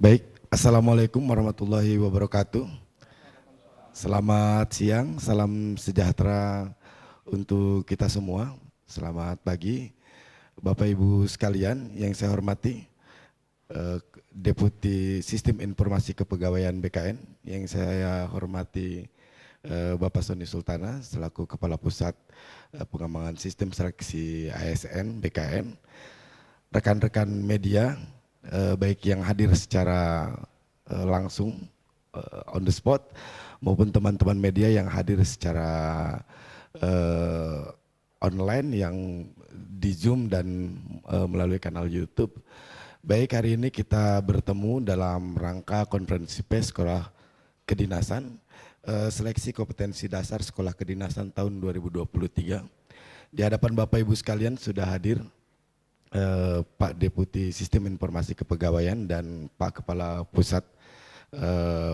Baik, Assalamualaikum warahmatullahi wabarakatuh. Selamat siang, salam sejahtera untuk kita semua. Selamat pagi, Bapak Ibu sekalian yang saya hormati, Deputi Sistem Informasi Kepegawaian BKN, yang saya hormati Bapak Sony Sultana selaku Kepala Pusat Pengembangan Sistem Seleksi ASN BKN, rekan-rekan media, baik yang hadir secara langsung on the spot maupun teman-teman media yang hadir secara online yang di Zoom dan melalui kanal YouTube. Baik, hari ini kita bertemu dalam rangka konferensi pers Sekolah Kedinasan, Seleksi Kompetensi Dasar Sekolah Kedinasan tahun 2023. Di hadapan Bapak Ibu sekalian sudah hadir Pak Deputi Sistem Informasi Kepegawaian dan Pak Kepala Pusat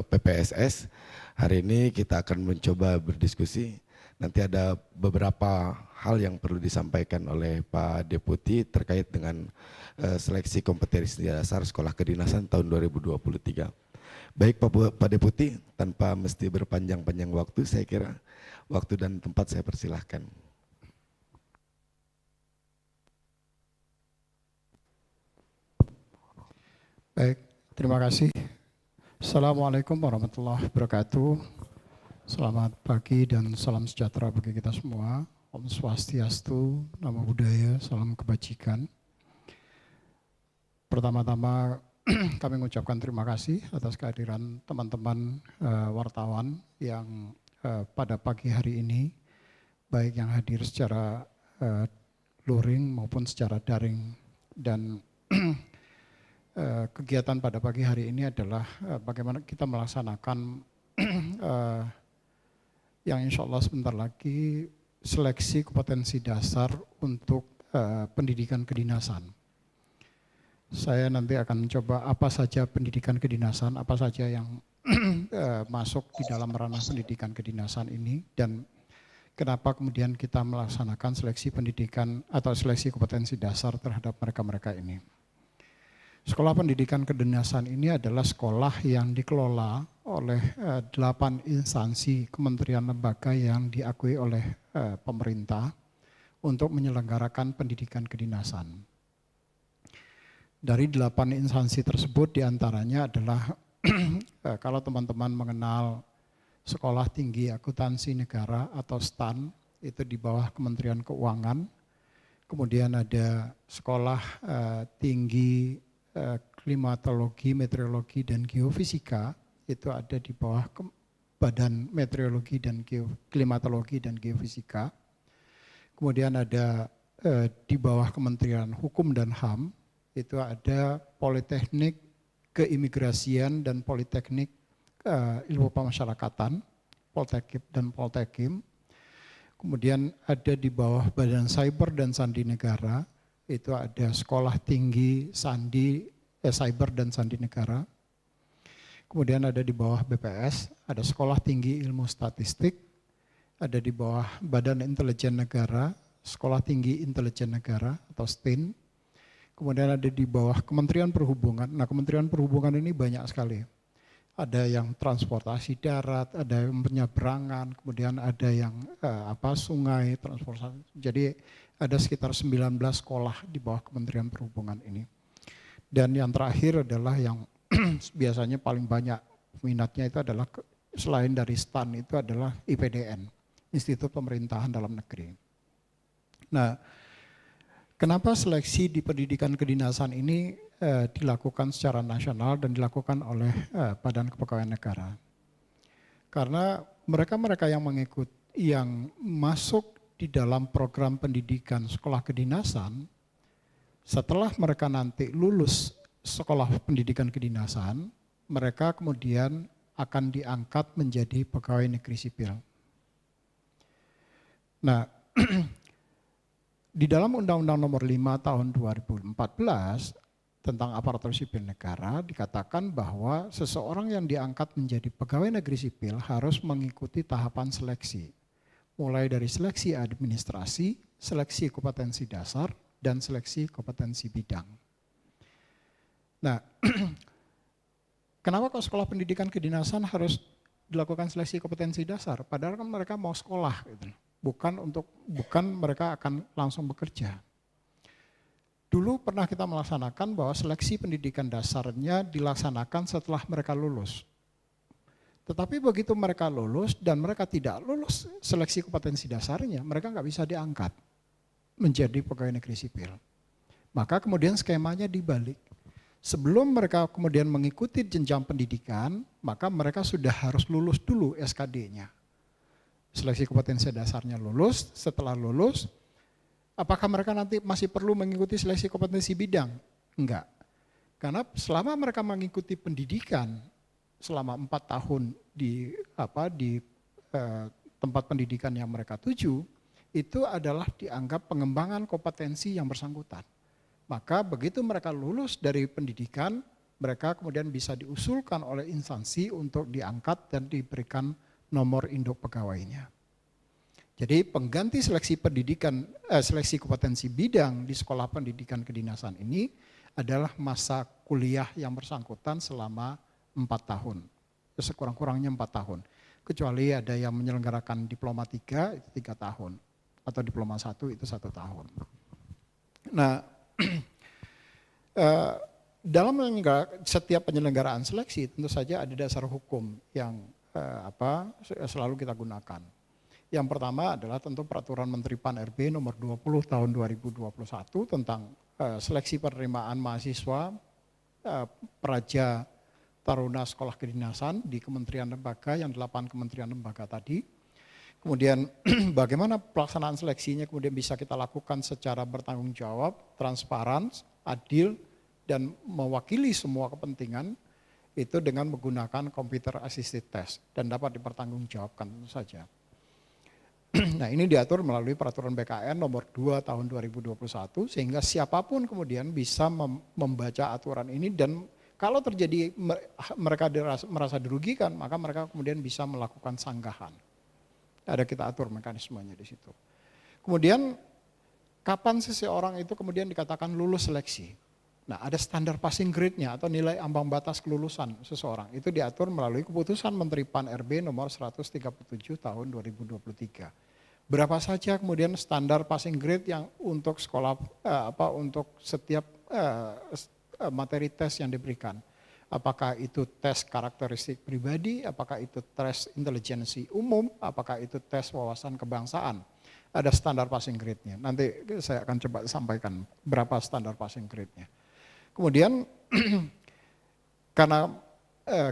PPSS. Hari ini kita akan mencoba berdiskusi. Nanti ada beberapa hal yang perlu disampaikan oleh Pak Deputi terkait dengan seleksi kompetensi dasar Sekolah Kedinasan tahun 2023. Baik Pak Deputi, tanpa mesti berpanjang-panjang waktu, saya kira waktu dan tempat saya persilahkan. Baik, terima kasih. Assalamualaikum warahmatullahi wabarakatuh. Selamat pagi dan salam sejahtera bagi kita semua. Om Swastiastu, Namo Buddhaya, salam kebajikan. Pertama-tama kami mengucapkan terima kasih atas kehadiran teman-teman wartawan yang pada pagi hari ini, baik yang hadir secara luring maupun secara daring. Dan kegiatan pada pagi hari ini adalah bagaimana kita melaksanakan yang insya Allah sebentar lagi seleksi kompetensi dasar untuk pendidikan kedinasan. Saya nanti akan mencoba apa saja pendidikan kedinasan, apa saja yang masuk di dalam ranah pendidikan kedinasan ini, dan kenapa kemudian kita melaksanakan seleksi pendidikan atau seleksi kompetensi dasar terhadap mereka-mereka ini. Sekolah pendidikan kedinasan ini adalah sekolah yang dikelola oleh 8 instansi kementerian lembaga yang diakui oleh pemerintah untuk menyelenggarakan pendidikan kedinasan. Dari 8 instansi tersebut diantaranya adalah kalau teman-teman mengenal Sekolah Tinggi Akuntansi Negara atau STAN, itu di bawah Kementerian Keuangan. Kemudian ada Sekolah Tinggi Klimatologi, Meteorologi, dan Geofisika, itu ada di bawah Badan Meteorologi dan Klimatologi dan Geofisika. Kemudian ada di bawah Kementerian Hukum dan HAM, itu ada Politeknik Keimigrasian dan Politeknik Ilmu Pemasyarakatan, Poltekkip dan Poltekim. Kemudian ada di bawah Badan Cyber dan Sandi Negara, itu ada Sekolah Tinggi Cyber dan Sandi Negara. Kemudian ada di bawah BPS, ada Sekolah Tinggi Ilmu Statistik, ada di bawah Badan Intelijen Negara, Sekolah Tinggi Intelijen Negara atau STIN. Kemudian ada di bawah Kementerian Perhubungan. Nah, Kementerian Perhubungan ini banyak sekali. Ada yang transportasi darat, ada yang penyeberangan, kemudian ada yang sungai, transportasi. Jadi ada sekitar 19 sekolah di bawah Kementerian Perhubungan ini. Dan yang terakhir adalah yang biasanya paling banyak minatnya itu adalah selain dari STAN itu adalah IPDN, Institut Pemerintahan Dalam Negeri. Nah, kenapa seleksi di pendidikan kedinasan ini dilakukan secara nasional dan dilakukan oleh Badan Kepegawaian Negara? Karena mereka-mereka yang masuk di dalam program pendidikan sekolah kedinasan, setelah mereka nanti lulus sekolah pendidikan kedinasan, mereka kemudian akan diangkat menjadi pegawai negeri sipil. Nah, di dalam Undang-Undang Nomor 5 Tahun 2014 tentang aparatur sipil negara dikatakan bahwa seseorang yang diangkat menjadi pegawai negeri sipil harus mengikuti tahapan seleksi, mulai dari seleksi administrasi, seleksi kompetensi dasar, dan seleksi kompetensi bidang. Nah, kenapa kok sekolah pendidikan kedinasan harus dilakukan seleksi kompetensi dasar? Padahal kan mereka mau sekolah, gitu. Bukan mereka akan langsung bekerja. Dulu pernah kita melaksanakan bahwa seleksi pendidikan dasarnya dilaksanakan setelah mereka lulus. Tetapi begitu mereka lulus dan mereka tidak lulus seleksi kompetensi dasarnya, mereka nggak bisa diangkat menjadi pegawai negeri sipil. Maka kemudian skemanya dibalik. Sebelum mereka kemudian mengikuti jenjang pendidikan, maka mereka sudah harus lulus dulu SKD-nya. Seleksi kompetensi dasarnya lulus, setelah lulus, apakah mereka nanti masih perlu mengikuti seleksi kompetensi bidang? Enggak. Karena selama mereka mengikuti pendidikan selama 4 tahun di tempat pendidikan yang mereka tuju, itu adalah dianggap pengembangan kompetensi yang bersangkutan. Maka begitu mereka lulus dari pendidikan, mereka kemudian bisa diusulkan oleh instansi untuk diangkat dan diberikan nomor induk pegawainya. Jadi pengganti seleksi seleksi kompetensi bidang di sekolah pendidikan kedinasan ini adalah masa kuliah yang bersangkutan selama 4 tahun. Sekurang-kurangnya 4 tahun. Kecuali ada yang menyelenggarakan diploma 3, itu 3 tahun. Atau diploma 1 itu 1 tahun. Nah, dalam setiap penyelenggaraan seleksi tentu saja ada dasar hukum yang selalu kita gunakan. Yang pertama adalah tentu peraturan Menteri Pan-RB nomor 20 tahun 2021 tentang seleksi penerimaan mahasiswa praja taruna sekolah kedinasan di kementerian lembaga, yang 8 kementerian lembaga tadi. Kemudian bagaimana pelaksanaan seleksinya kemudian bisa kita lakukan secara bertanggung jawab, transparan, adil, dan mewakili semua kepentingan itu dengan menggunakan computer assisted test dan dapat dipertanggungjawabkan tentu saja. Nah, ini diatur melalui peraturan BKN nomor 2 tahun 2021 sehingga siapapun kemudian bisa membaca aturan ini, dan kalau terjadi mereka merasa dirugikan, maka mereka kemudian bisa melakukan sanggahan. Ada kita atur mekanismenya di situ. Kemudian kapan seseorang itu kemudian dikatakan lulus seleksi? Nah, ada standar passing grade-nya atau nilai ambang batas kelulusan seseorang. Itu diatur melalui keputusan Menteri Pan-RB nomor 137 tahun 2023. Berapa saja kemudian standar passing grade yang untuk sekolah untuk setiap materi tes yang diberikan. Apakah itu tes karakteristik pribadi, apakah itu tes intelijensi umum, apakah itu tes wawasan kebangsaan. Ada standar passing grade-nya. Nanti saya akan coba sampaikan berapa standar passing grade-nya. Kemudian karena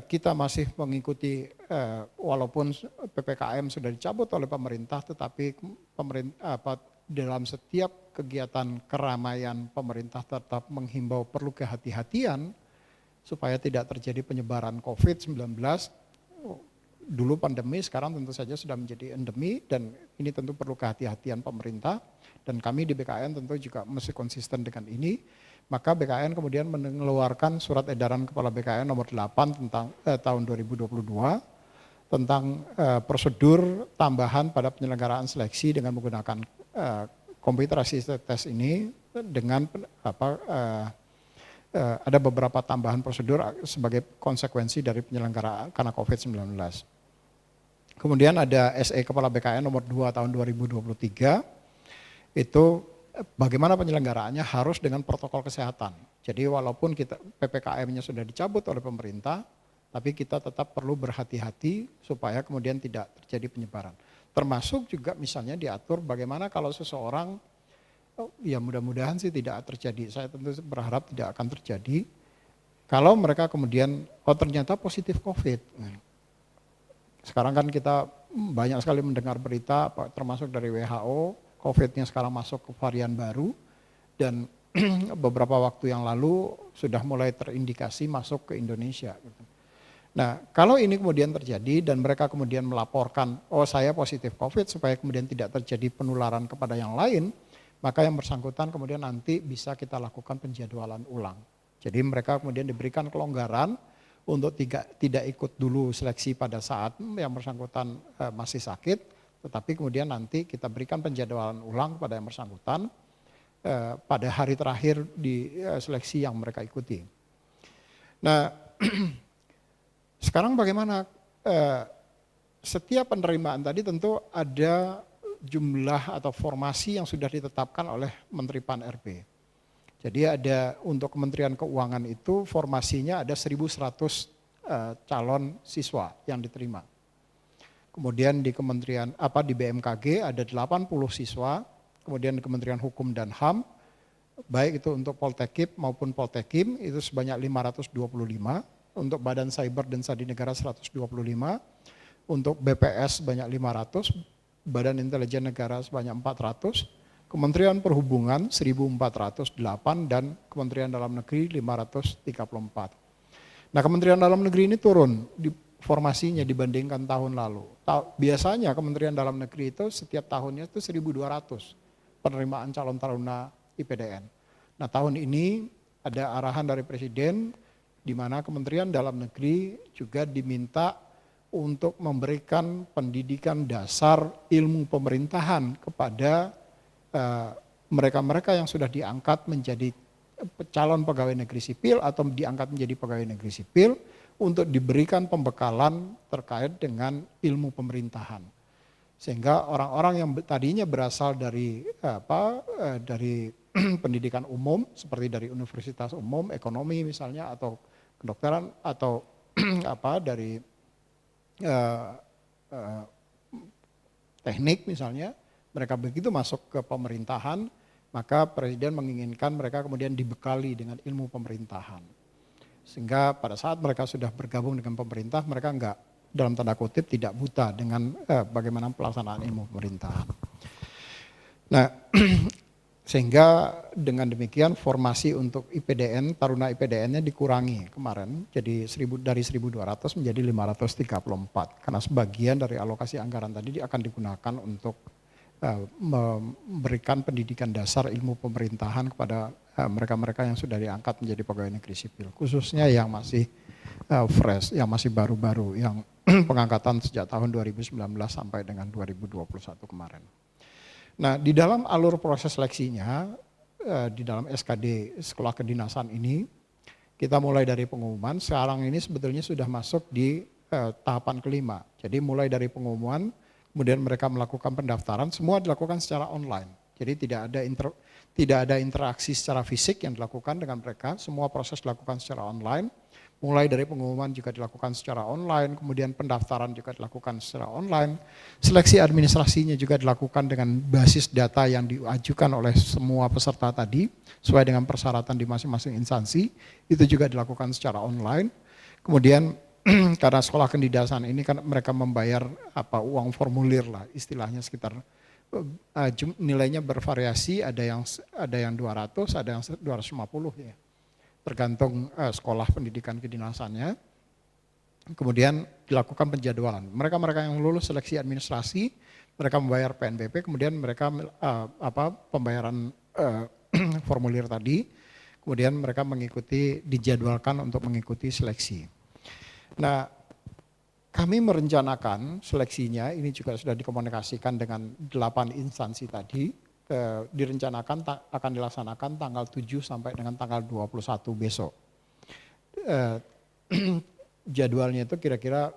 kita masih mengikuti walaupun PPKM sudah dicabut oleh pemerintah, tetapi dalam setiap kegiatan keramaian pemerintah tetap menghimbau perlu kehati-hatian supaya tidak terjadi penyebaran COVID-19. Dulu pandemi, sekarang tentu saja sudah menjadi endemi, dan ini tentu perlu kehati-hatian pemerintah, dan kami di BKN tentu juga mesti konsisten dengan ini. Maka BKN kemudian mengeluarkan surat edaran Kepala BKN nomor 8 tentang tahun 2022 tentang prosedur tambahan pada penyelenggaraan seleksi dengan menggunakan computer assisted test ini, dengan ada beberapa tambahan prosedur sebagai konsekuensi dari penyelenggaraan karena COVID-19. Kemudian ada SE Kepala BKN nomor 2 tahun 2023, itu bagaimana penyelenggaraannya harus dengan protokol kesehatan. Jadi walaupun PPKM-nya sudah dicabut oleh pemerintah, tapi kita tetap perlu berhati-hati supaya kemudian tidak terjadi penyebaran. Termasuk juga misalnya diatur bagaimana kalau seseorang, ya mudah-mudahan sih tidak terjadi, saya tentu berharap tidak akan terjadi, kalau mereka kemudian ternyata positif COVID. Sekarang kan kita banyak sekali mendengar berita termasuk dari WHO, COVID-nya sekarang masuk ke varian baru, dan beberapa waktu yang lalu sudah mulai terindikasi masuk ke Indonesia. Nah, kalau ini kemudian terjadi dan mereka kemudian melaporkan, saya positif COVID, supaya kemudian tidak terjadi penularan kepada yang lain, maka yang bersangkutan kemudian nanti bisa kita lakukan penjadwalan ulang. Jadi mereka kemudian diberikan kelonggaran untuk tidak ikut dulu seleksi pada saat yang bersangkutan masih sakit, tetapi kemudian nanti kita berikan penjadwalan ulang kepada yang bersangkutan pada hari terakhir di seleksi yang mereka ikuti. Nah, Sekarang bagaimana? Setiap penerimaan tadi tentu ada jumlah atau formasi yang sudah ditetapkan oleh Menteri Pan-RB. Jadi ada untuk Kementerian Keuangan itu formasinya ada 1.100 calon siswa yang diterima. Kemudian di di BMKG ada 80 siswa, kemudian di Kementerian Hukum dan HAM, baik itu untuk Poltekip maupun Poltekim itu sebanyak 525, untuk Badan Cyber dan Sandi Negara 125, untuk BPS sebanyak 500, Badan Intelijen Negara sebanyak 400, Kementerian Perhubungan 1.408 dan Kementerian Dalam Negeri 534. Nah, Kementerian Dalam Negeri ini turun di formasinya dibandingkan tahun lalu. Biasanya Kementerian Dalam Negeri itu setiap tahunnya itu 1.200 penerimaan calon taruna IPDN. Nah, tahun ini ada arahan dari Presiden di mana Kementerian Dalam Negeri juga diminta untuk memberikan pendidikan dasar ilmu pemerintahan kepada mereka-mereka yang sudah diangkat menjadi calon pegawai negeri sipil atau diangkat menjadi pegawai negeri sipil untuk diberikan pembekalan terkait dengan ilmu pemerintahan. Sehingga orang-orang yang tadinya berasal dari dari pendidikan umum seperti dari universitas umum, ekonomi misalnya atau kedokteran atau dari teknik misalnya, mereka begitu masuk ke pemerintahan, maka Presiden menginginkan mereka kemudian dibekali dengan ilmu pemerintahan. Sehingga pada saat mereka sudah bergabung dengan pemerintah, mereka enggak, dalam tanda kutip, tidak buta dengan bagaimana pelaksanaan ilmu pemerintahan. Nah, sehingga dengan demikian formasi untuk IPDN, taruna IPDN-nya dikurangi kemarin, jadi dari 1.200 menjadi 534. Karena sebagian dari alokasi anggaran tadi akan digunakan untuk memberikan pendidikan dasar ilmu pemerintahan kepada mereka-mereka yang sudah diangkat menjadi pegawai negeri sipil. Khususnya yang masih fresh, yang masih baru-baru, yang pengangkatan sejak tahun 2019 sampai dengan 2021 kemarin. Nah, di dalam alur proses seleksinya, di dalam SKD Sekolah Kedinasan ini, kita mulai dari pengumuman, sekarang ini sebetulnya sudah masuk di tahapan kelima. Jadi mulai dari pengumuman, kemudian mereka melakukan pendaftaran, semua dilakukan secara online. Jadi tidak ada interaksi secara fisik yang dilakukan dengan mereka, semua proses dilakukan secara online. Mulai dari pengumuman juga dilakukan secara online, kemudian pendaftaran juga dilakukan secara online, seleksi administrasinya juga dilakukan dengan basis data yang diajukan oleh semua peserta tadi, sesuai dengan persyaratan di masing-masing instansi, itu juga dilakukan secara online. Kemudian karena sekolah kedinasan ini kan mereka membayar uang formulir lah, istilahnya sekitar nilainya bervariasi, ada yang 200, ada yang 250 ya. Tergantung sekolah pendidikan kedinasannya. Kemudian dilakukan penjadwalan. Mereka-mereka yang lulus seleksi administrasi, mereka membayar PNBP, kemudian mereka pembayaran formulir tadi, kemudian mereka dijadwalkan untuk mengikuti seleksi. Nah, kami merencanakan seleksinya, ini juga sudah dikomunikasikan dengan 8 instansi tadi, direncanakan akan dilaksanakan tanggal 7 sampai dengan tanggal 21 besok. Jadwalnya itu kira-kira,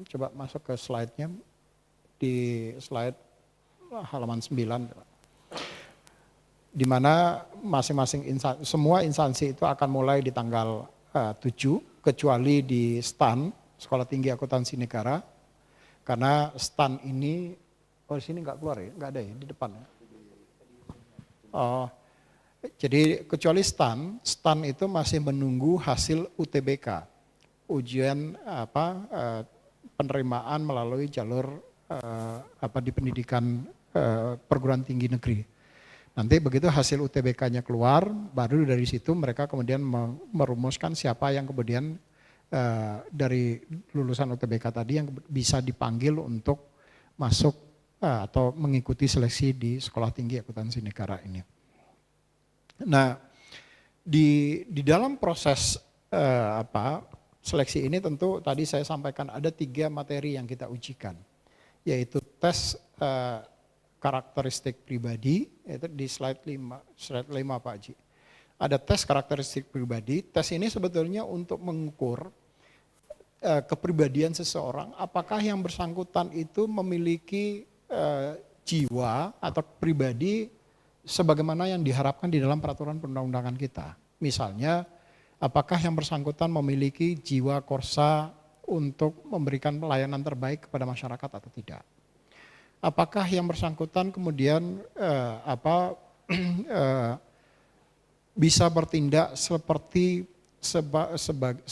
coba masuk ke slide-nya, di slide halaman 9, di mana masing-masing semua instansi itu akan mulai di tanggal 7, kecuali di STAN, Sekolah Tinggi Akuntansi Negara, karena STAN ini, di sini nggak keluar ya, nggak ada ya, di depan ya. Jadi kecuali STAN itu masih menunggu hasil UTBK, ujian penerimaan melalui jalur di pendidikan perguruan tinggi negeri. Nanti begitu hasil UTBK-nya keluar, baru dari situ mereka kemudian merumuskan siapa yang kemudian dari lulusan UTBK tadi yang bisa dipanggil untuk masuk atau mengikuti seleksi di Sekolah Tinggi Akuntansi Negara ini. Nah, di dalam proses seleksi ini tentu tadi saya sampaikan ada 3 materi yang kita ujikan, yaitu tes karakteristik pribadi, yaitu di slide 5 Pak Haji. Ada tes karakteristik pribadi, tes ini sebetulnya untuk mengukur kepribadian seseorang, apakah yang bersangkutan itu memiliki jiwa atau pribadi sebagaimana yang diharapkan di dalam peraturan perundang-undangan kita. Misalnya, apakah yang bersangkutan memiliki jiwa korsa untuk memberikan pelayanan terbaik kepada masyarakat atau tidak? Apakah yang bersangkutan kemudian bisa bertindak seperti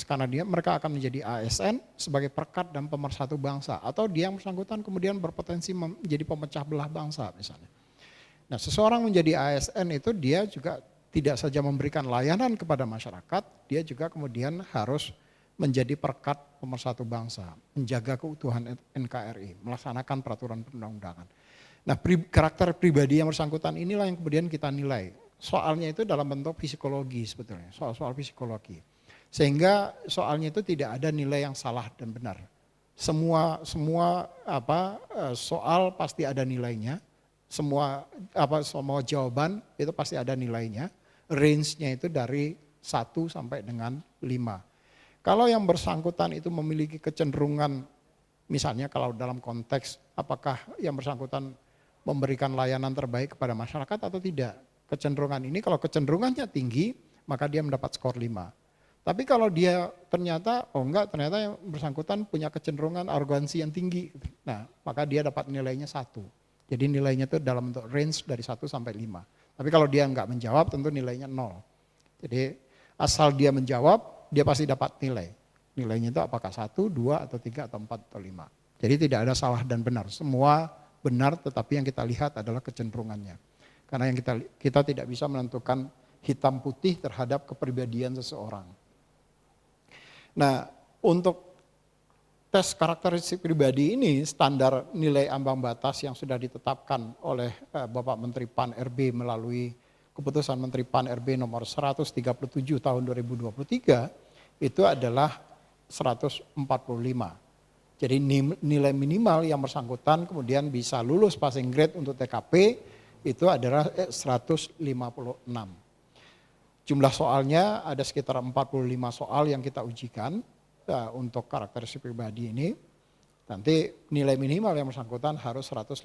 karena mereka akan menjadi ASN sebagai perekat dan pemersatu bangsa, atau dia yang bersangkutan kemudian berpotensi menjadi pemecah belah bangsa misalnya. Nah, seseorang menjadi ASN itu dia juga tidak saja memberikan layanan kepada masyarakat, dia juga kemudian harus menjadi perekat pemersatu bangsa, menjaga keutuhan NKRI, melaksanakan peraturan perundang-undangan. Nah, karakter pribadi yang bersangkutan inilah yang kemudian kita nilai. Soalnya itu dalam bentuk psikologi sebetulnya, soal-soal psikologi. Sehingga soalnya itu tidak ada nilai yang salah dan benar. Semua soal pasti ada nilainya. Semua jawaban itu pasti ada nilainya. Range-nya itu dari 1 sampai dengan 5. Kalau yang bersangkutan itu memiliki kecenderungan, misalnya kalau dalam konteks apakah yang bersangkutan memberikan layanan terbaik kepada masyarakat atau tidak. Kecenderungan ini kalau kecenderungannya tinggi, maka dia mendapat skor 5. Tapi kalau dia ternyata yang bersangkutan punya kecenderungan arogansi yang tinggi, nah maka dia dapat nilainya 1. Jadi nilainya itu dalam bentuk range dari 1 sampai 5. Tapi kalau dia enggak menjawab tentu nilainya 0. Jadi asal dia menjawab, dia pasti dapat nilai. Nilainya itu apakah 1, 2, atau 3, atau 4, atau 5. Jadi tidak ada salah dan benar. Semua benar, tetapi yang kita lihat adalah kecenderungannya. Karena yang kita tidak bisa menentukan hitam putih terhadap kepribadian seseorang. Nah, untuk tes karakteristik pribadi ini, standar nilai ambang batas yang sudah ditetapkan oleh Bapak Menteri PAN RB melalui keputusan Menteri PAN RB nomor 137 tahun 2023, itu adalah 145. Jadi nilai minimal yang bersangkutan kemudian bisa lulus passing grade untuk TKP, itu adalah 156. Jumlah soalnya ada sekitar 45 soal yang kita ujikan untuk karakteristik pribadi ini. Nanti nilai minimal yang bersangkutan harus 156.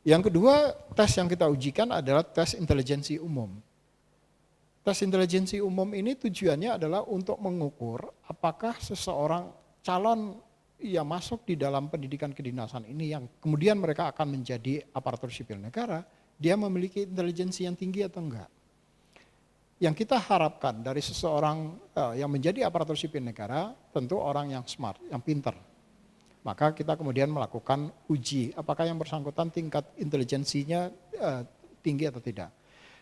Yang kedua, tes yang kita ujikan adalah tes intelijensi umum. Tes intelijensi umum ini tujuannya adalah untuk mengukur apakah seseorang calon yang masuk di dalam pendidikan kedinasan ini yang kemudian mereka akan menjadi aparatur sipil negara, dia memiliki intelijensi yang tinggi atau enggak. Yang kita harapkan dari seseorang yang menjadi aparatur sipil negara tentu orang yang smart, yang pintar. Maka kita kemudian melakukan uji apakah yang bersangkutan tingkat intelijensinya tinggi atau tidak.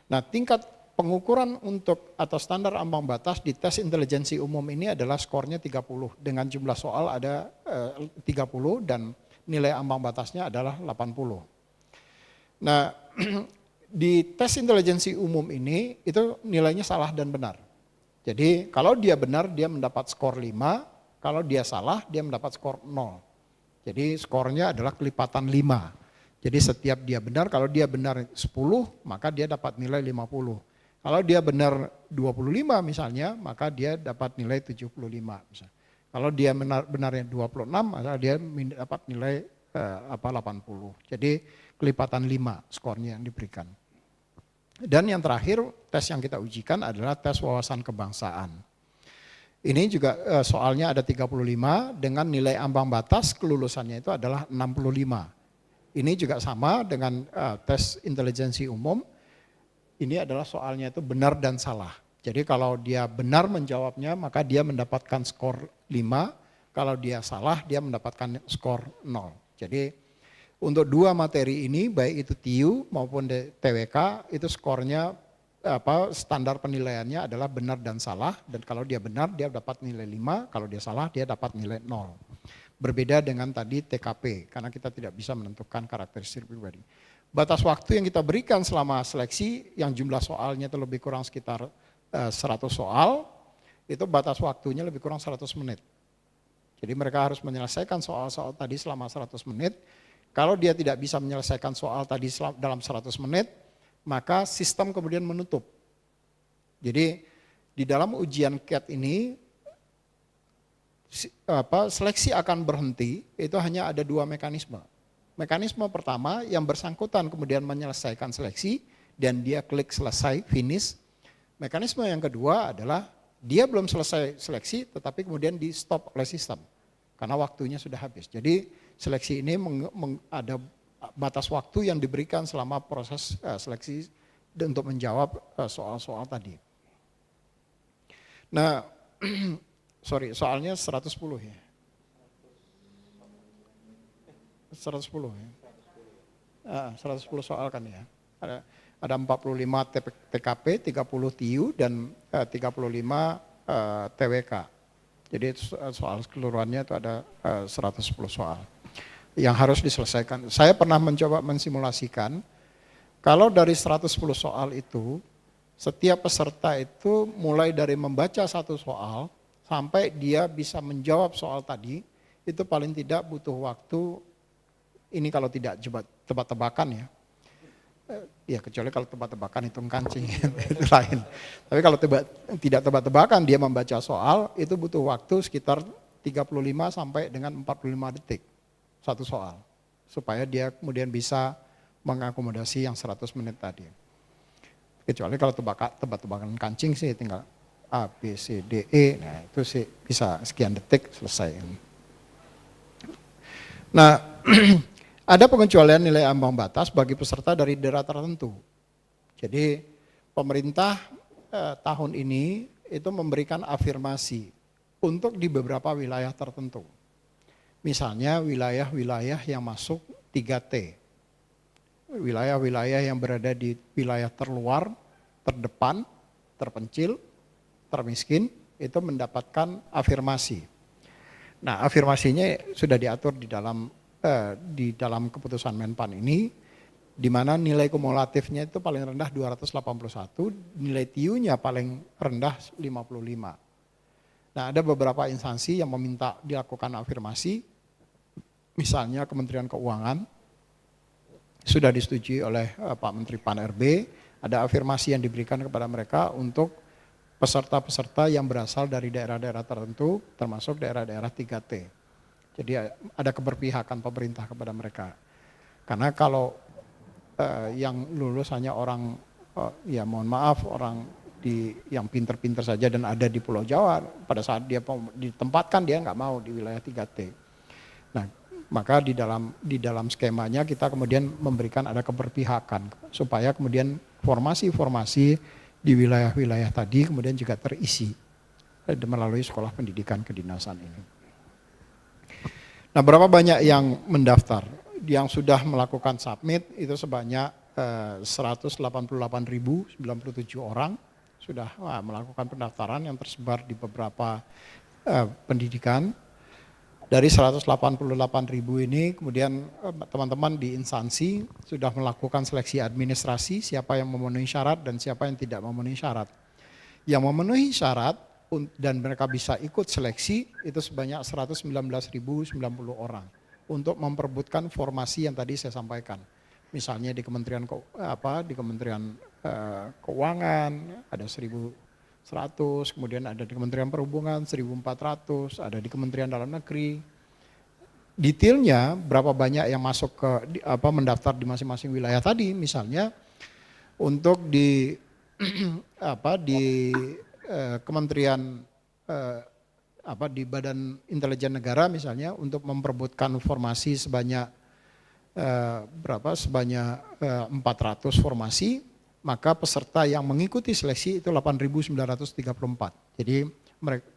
Nah, tingkat pengukuran untuk atau standar ambang batas di tes intelijensi umum ini adalah skornya 30. Dengan jumlah soal ada 30 dan nilai ambang batasnya adalah 80. Nah, di tes intelijensi umum ini itu nilainya salah dan benar. Jadi kalau dia benar dia mendapat skor 5, kalau dia salah dia mendapat skor 0. Jadi skornya adalah kelipatan 5. Jadi setiap dia benar, kalau dia benar 10 maka dia dapat nilai 50. Kalau dia benar 25 misalnya, maka dia dapat nilai 75 misalnya. Kalau dia benarnya 26, maka dia dapat nilai 80. Jadi kelipatan 5 skornya yang diberikan. Dan yang terakhir, tes yang kita ujikan adalah tes wawasan kebangsaan. Ini juga soalnya ada 35 dengan nilai ambang batas kelulusannya itu adalah 65. Ini juga sama dengan tes intelijensi umum. Ini adalah soalnya itu benar dan salah. Jadi kalau dia benar menjawabnya maka dia mendapatkan skor 5, kalau dia salah dia mendapatkan skor 0. Jadi untuk dua materi ini baik itu TIU maupun TWK itu skornya standar penilaiannya adalah benar dan salah, dan kalau dia benar dia dapat nilai 5, kalau dia salah dia dapat nilai 0. Berbeda dengan tadi TKP karena kita tidak bisa menentukan karakteristik pribadi. Batas waktu yang kita berikan selama seleksi yang jumlah soalnya itu lebih kurang sekitar 100 soal, itu batas waktunya lebih kurang 100 menit. Jadi mereka harus menyelesaikan soal-soal tadi selama 100 menit. Kalau dia tidak bisa menyelesaikan soal tadi dalam 100 menit, maka sistem kemudian menutup. Jadi di dalam ujian CAT ini seleksi akan berhenti itu hanya ada dua mekanisme. Mekanisme pertama yang bersangkutan kemudian menyelesaikan seleksi dan dia klik selesai, finish. Mekanisme yang kedua adalah dia belum selesai seleksi tetapi kemudian di stop oleh sistem karena waktunya sudah habis. Jadi seleksi ini ada batas waktu yang diberikan selama proses seleksi untuk menjawab soal-soal tadi. Nah, soalnya 110 ya. 110 ya. 110 soal kan ya. Ada 45 TKP, 30 TIU dan 35 TWK. Jadi soal keseluruhannya itu ada 110 soal yang harus diselesaikan. Saya pernah mencoba mensimulasikan kalau dari 110 soal itu setiap peserta itu mulai dari membaca satu soal sampai dia bisa menjawab soal tadi, itu paling tidak butuh waktu, ini kalau tidak tebak-tebakan ya. Ya kecuali kalau tebak-tebakan hitung kancing, itu lain. Tapi kalau tidak tebak-tebakan dia membaca soal, itu butuh waktu sekitar 35 sampai dengan 45 detik satu soal. Supaya dia kemudian bisa mengakomodasi yang 100 menit tadi. Kecuali kalau tebak-tebakan kancing sih tinggal A, B, C, D, E, nah itu sih bisa sekian detik selesai. Nah, ada pengecualian nilai ambang batas bagi peserta dari daerah tertentu. Jadi pemerintah tahun ini itu memberikan afirmasi untuk di beberapa wilayah tertentu. Misalnya wilayah-wilayah yang masuk 3T. Wilayah-wilayah yang berada di wilayah terluar, terdepan, terpencil, termiskin, itu mendapatkan afirmasi. Nah, afirmasinya sudah diatur di dalam keputusan Menpan ini, di mana nilai kumulatifnya itu paling rendah 281, nilai TIU-nya paling rendah 55. Nah, ada beberapa instansi yang meminta dilakukan afirmasi, misalnya Kementerian Keuangan, sudah disetujui oleh Pak Menteri Pan-RB, ada afirmasi yang diberikan kepada mereka untuk peserta-peserta yang berasal dari daerah-daerah tertentu, termasuk daerah-daerah 3T. Jadi ada keberpihakan pemerintah kepada mereka. Karena kalau yang lulus hanya orang, ya mohon maaf, orang yang pinter-pinter saja dan ada di Pulau Jawa, pada saat dia ditempatkan dia nggak mau di wilayah 3T. Nah, maka di dalam skemanya kita kemudian memberikan ada keberpihakan supaya kemudian formasi-formasi di wilayah-wilayah tadi kemudian juga terisi melalui sekolah pendidikan kedinasan ini. Nah, berapa banyak yang mendaftar? Yang sudah melakukan submit itu sebanyak 188.097 orang sudah melakukan pendaftaran yang tersebar di beberapa pendidikan. Dari 188.000 ini kemudian teman-teman di instansi sudah melakukan seleksi administrasi siapa yang memenuhi syarat dan siapa yang tidak memenuhi syarat. Yang memenuhi syarat dan mereka bisa ikut seleksi itu sebanyak 119.090 orang untuk memperebutkan formasi yang tadi saya sampaikan. Misalnya di Kementerian Keuangan ada 1.100, kemudian ada di Kementerian Perhubungan 1.400, ada di Kementerian Dalam Negeri. Detailnya berapa banyak yang masuk mendaftar di masing-masing wilayah tadi, misalnya untuk di Kementerian di Badan Intelijen Negara misalnya untuk memperebutkan formasi sebanyak 400 formasi. Maka peserta yang mengikuti seleksi itu 8.934. Jadi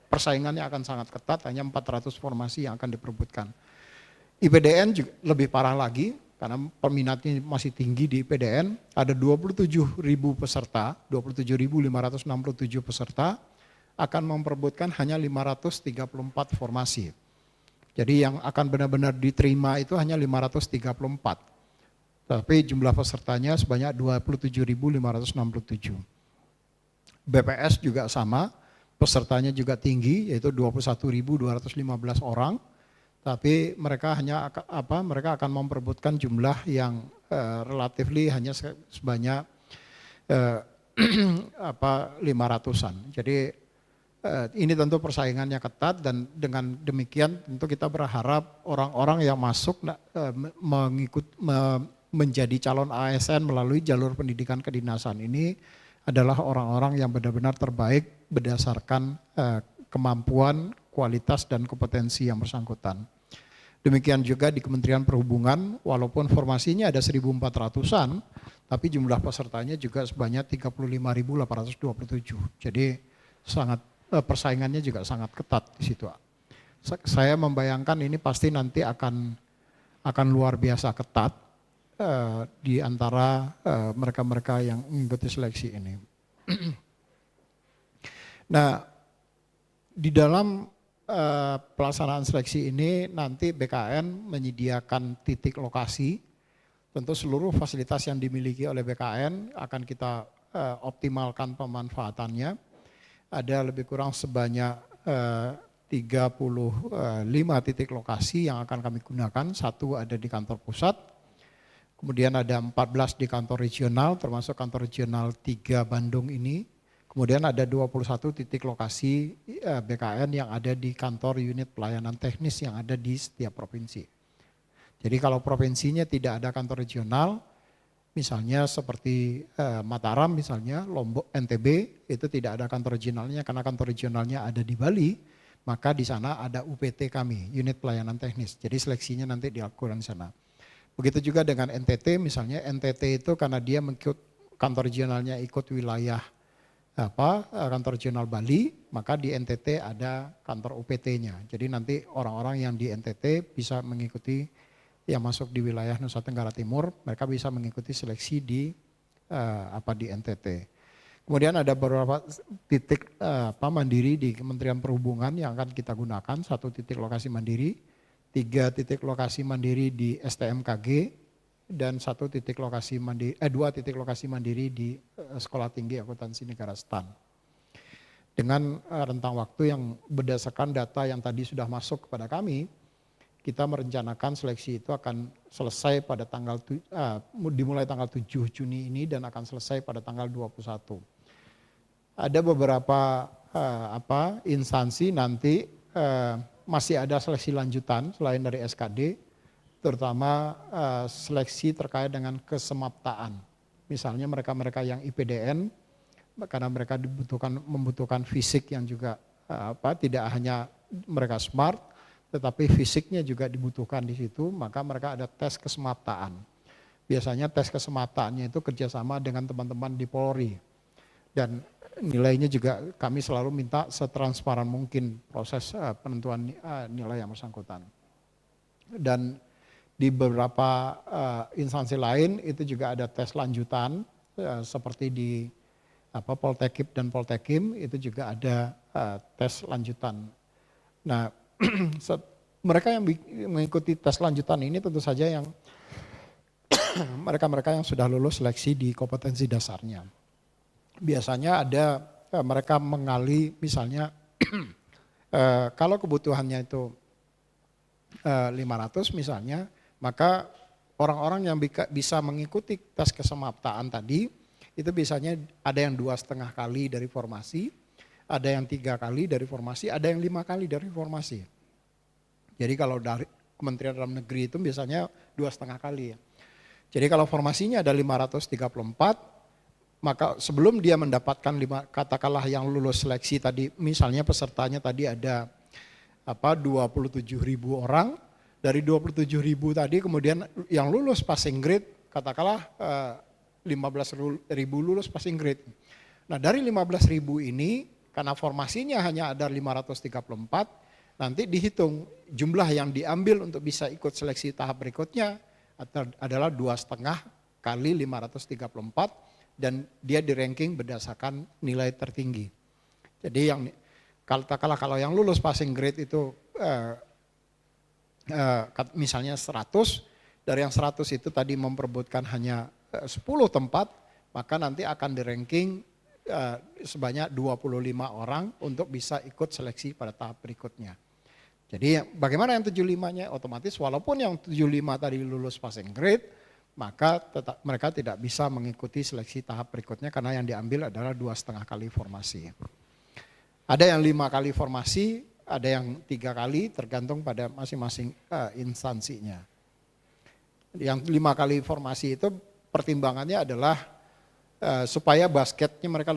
persaingannya akan sangat ketat, hanya 400 formasi yang akan diperebutkan. IPDN juga lebih parah lagi, karena peminatnya masih tinggi di IPDN, ada 27.000 peserta, 27.567 peserta, akan memperebutkan hanya 534 formasi. Jadi yang akan benar-benar diterima itu hanya 534. Tapi jumlah pesertanya sebanyak 27.567. BPS juga sama, pesertanya juga tinggi yaitu 21.215 orang. Tapi mereka akan memperebutkan jumlah yang relatifly hanya sebanyak 500-an. Jadi ini tentu persaingannya ketat dan dengan demikian tentu kita berharap orang-orang yang masuk menjadi calon ASN melalui jalur pendidikan kedinasan ini adalah orang-orang yang benar-benar terbaik berdasarkan kemampuan, kualitas dan kompetensi yang bersangkutan. Demikian juga di Kementerian Perhubungan, walaupun formasinya ada 1.400-an, tapi jumlah pesertanya juga sebanyak 35.827. Jadi sangat persaingannya juga sangat ketat di situ. Saya membayangkan ini pasti nanti akan luar biasa ketat di antara mereka-mereka yang mengikuti seleksi ini. Nah, di dalam pelaksanaan seleksi ini nanti BKN menyediakan titik lokasi. Tentu seluruh fasilitas yang dimiliki oleh BKN akan kita optimalkan pemanfaatannya. Ada lebih kurang sebanyak 35 titik lokasi yang akan kami gunakan. Satu ada di kantor pusat, kemudian ada 14 di kantor regional, termasuk kantor regional 3 Bandung ini. Kemudian ada 21 titik lokasi BKN yang ada di kantor unit pelayanan teknis yang ada di setiap provinsi. Jadi kalau provinsinya tidak ada kantor regional, misalnya seperti Mataram misalnya, Lombok, NTB, itu tidak ada kantor regionalnya karena kantor regionalnya ada di Bali, maka di sana ada UPT kami, unit pelayanan teknis. Jadi seleksinya nanti dilakukan di sana. Begitu juga dengan NTT, misalnya NTT itu karena dia mengikut kantor regionalnya ikut wilayah kantor regional Bali, maka di NTT ada kantor UPT-nya. Jadi nanti orang-orang yang di NTT bisa mengikuti yang masuk di wilayah Nusa Tenggara Timur, mereka bisa mengikuti seleksi di di NTT. Kemudian ada beberapa titik mandiri di Kementerian Perhubungan yang akan kita gunakan, 1 titik lokasi mandiri, 3 titik lokasi mandiri di STMKG, dan 2 titik lokasi mandiri di Sekolah Tinggi Akuntansi Negara STAN. Dengan rentang waktu yang berdasarkan data yang tadi sudah masuk kepada kami, kita merencanakan seleksi itu akan selesai pada dimulai tanggal 7 Juni ini dan akan selesai pada tanggal 21. Ada beberapa instansi nanti masih ada seleksi lanjutan selain dari SKD, terutama seleksi terkait dengan kesemaptaan. Misalnya mereka-mereka yang IPDN, karena mereka membutuhkan fisik yang juga tidak hanya mereka smart, tetapi fisiknya juga dibutuhkan di situ, maka mereka ada tes kesemaptaan. Biasanya tes kesemaptaannya itu kerjasama dengan teman-teman di Polri. Dan nilainya juga kami selalu minta setransparan mungkin proses penentuan nilai yang bersangkutan. Dan di beberapa instansi lain itu juga ada tes lanjutan seperti di Poltekip dan Poltekim itu juga ada tes lanjutan. Nah, mereka yang mengikuti tes lanjutan ini tentu saja yang mereka-mereka yang sudah lulus seleksi di kompetensi dasarnya. Biasanya ada mereka mengali misalnya kalau kebutuhannya itu 500 misalnya, maka orang-orang yang bisa mengikuti tes kesemaptaan tadi, itu biasanya ada yang 2,5 kali dari formasi, ada yang 3 kali dari formasi, ada yang 5 kali dari formasi. Jadi kalau dari Kementerian Dalam Negeri itu biasanya 2,5 kali ya. Jadi kalau formasinya ada 534, maka sebelum dia mendapatkan katakanlah yang lulus seleksi tadi, misalnya pesertanya tadi ada 27.000 orang, dari 27.000 tadi kemudian yang lulus passing grade katakanlah 15.000 lulus passing grade. Nah dari 15.000 ini karena formasinya hanya ada 534, nanti dihitung jumlah yang diambil untuk bisa ikut seleksi tahap berikutnya adalah 2,5 kali 534 dan dia di ranking berdasarkan nilai tertinggi. Jadi yang katakanlah kalau yang lulus passing grade itu misalnya 100, dari yang 100 itu tadi memperebutkan hanya 10 tempat, maka nanti akan di ranking sebanyak 25 orang untuk bisa ikut seleksi pada tahap berikutnya. Jadi bagaimana yang 75-nya? Otomatis walaupun yang 75 tadi lulus passing grade, maka mereka tidak bisa mengikuti seleksi tahap berikutnya karena yang diambil adalah 2,5 kali formasi. Ada yang 5 kali formasi, ada yang 3 kali, tergantung pada masing-masing instansinya. Yang 5 kali formasi itu pertimbangannya adalah supaya basketnya mereka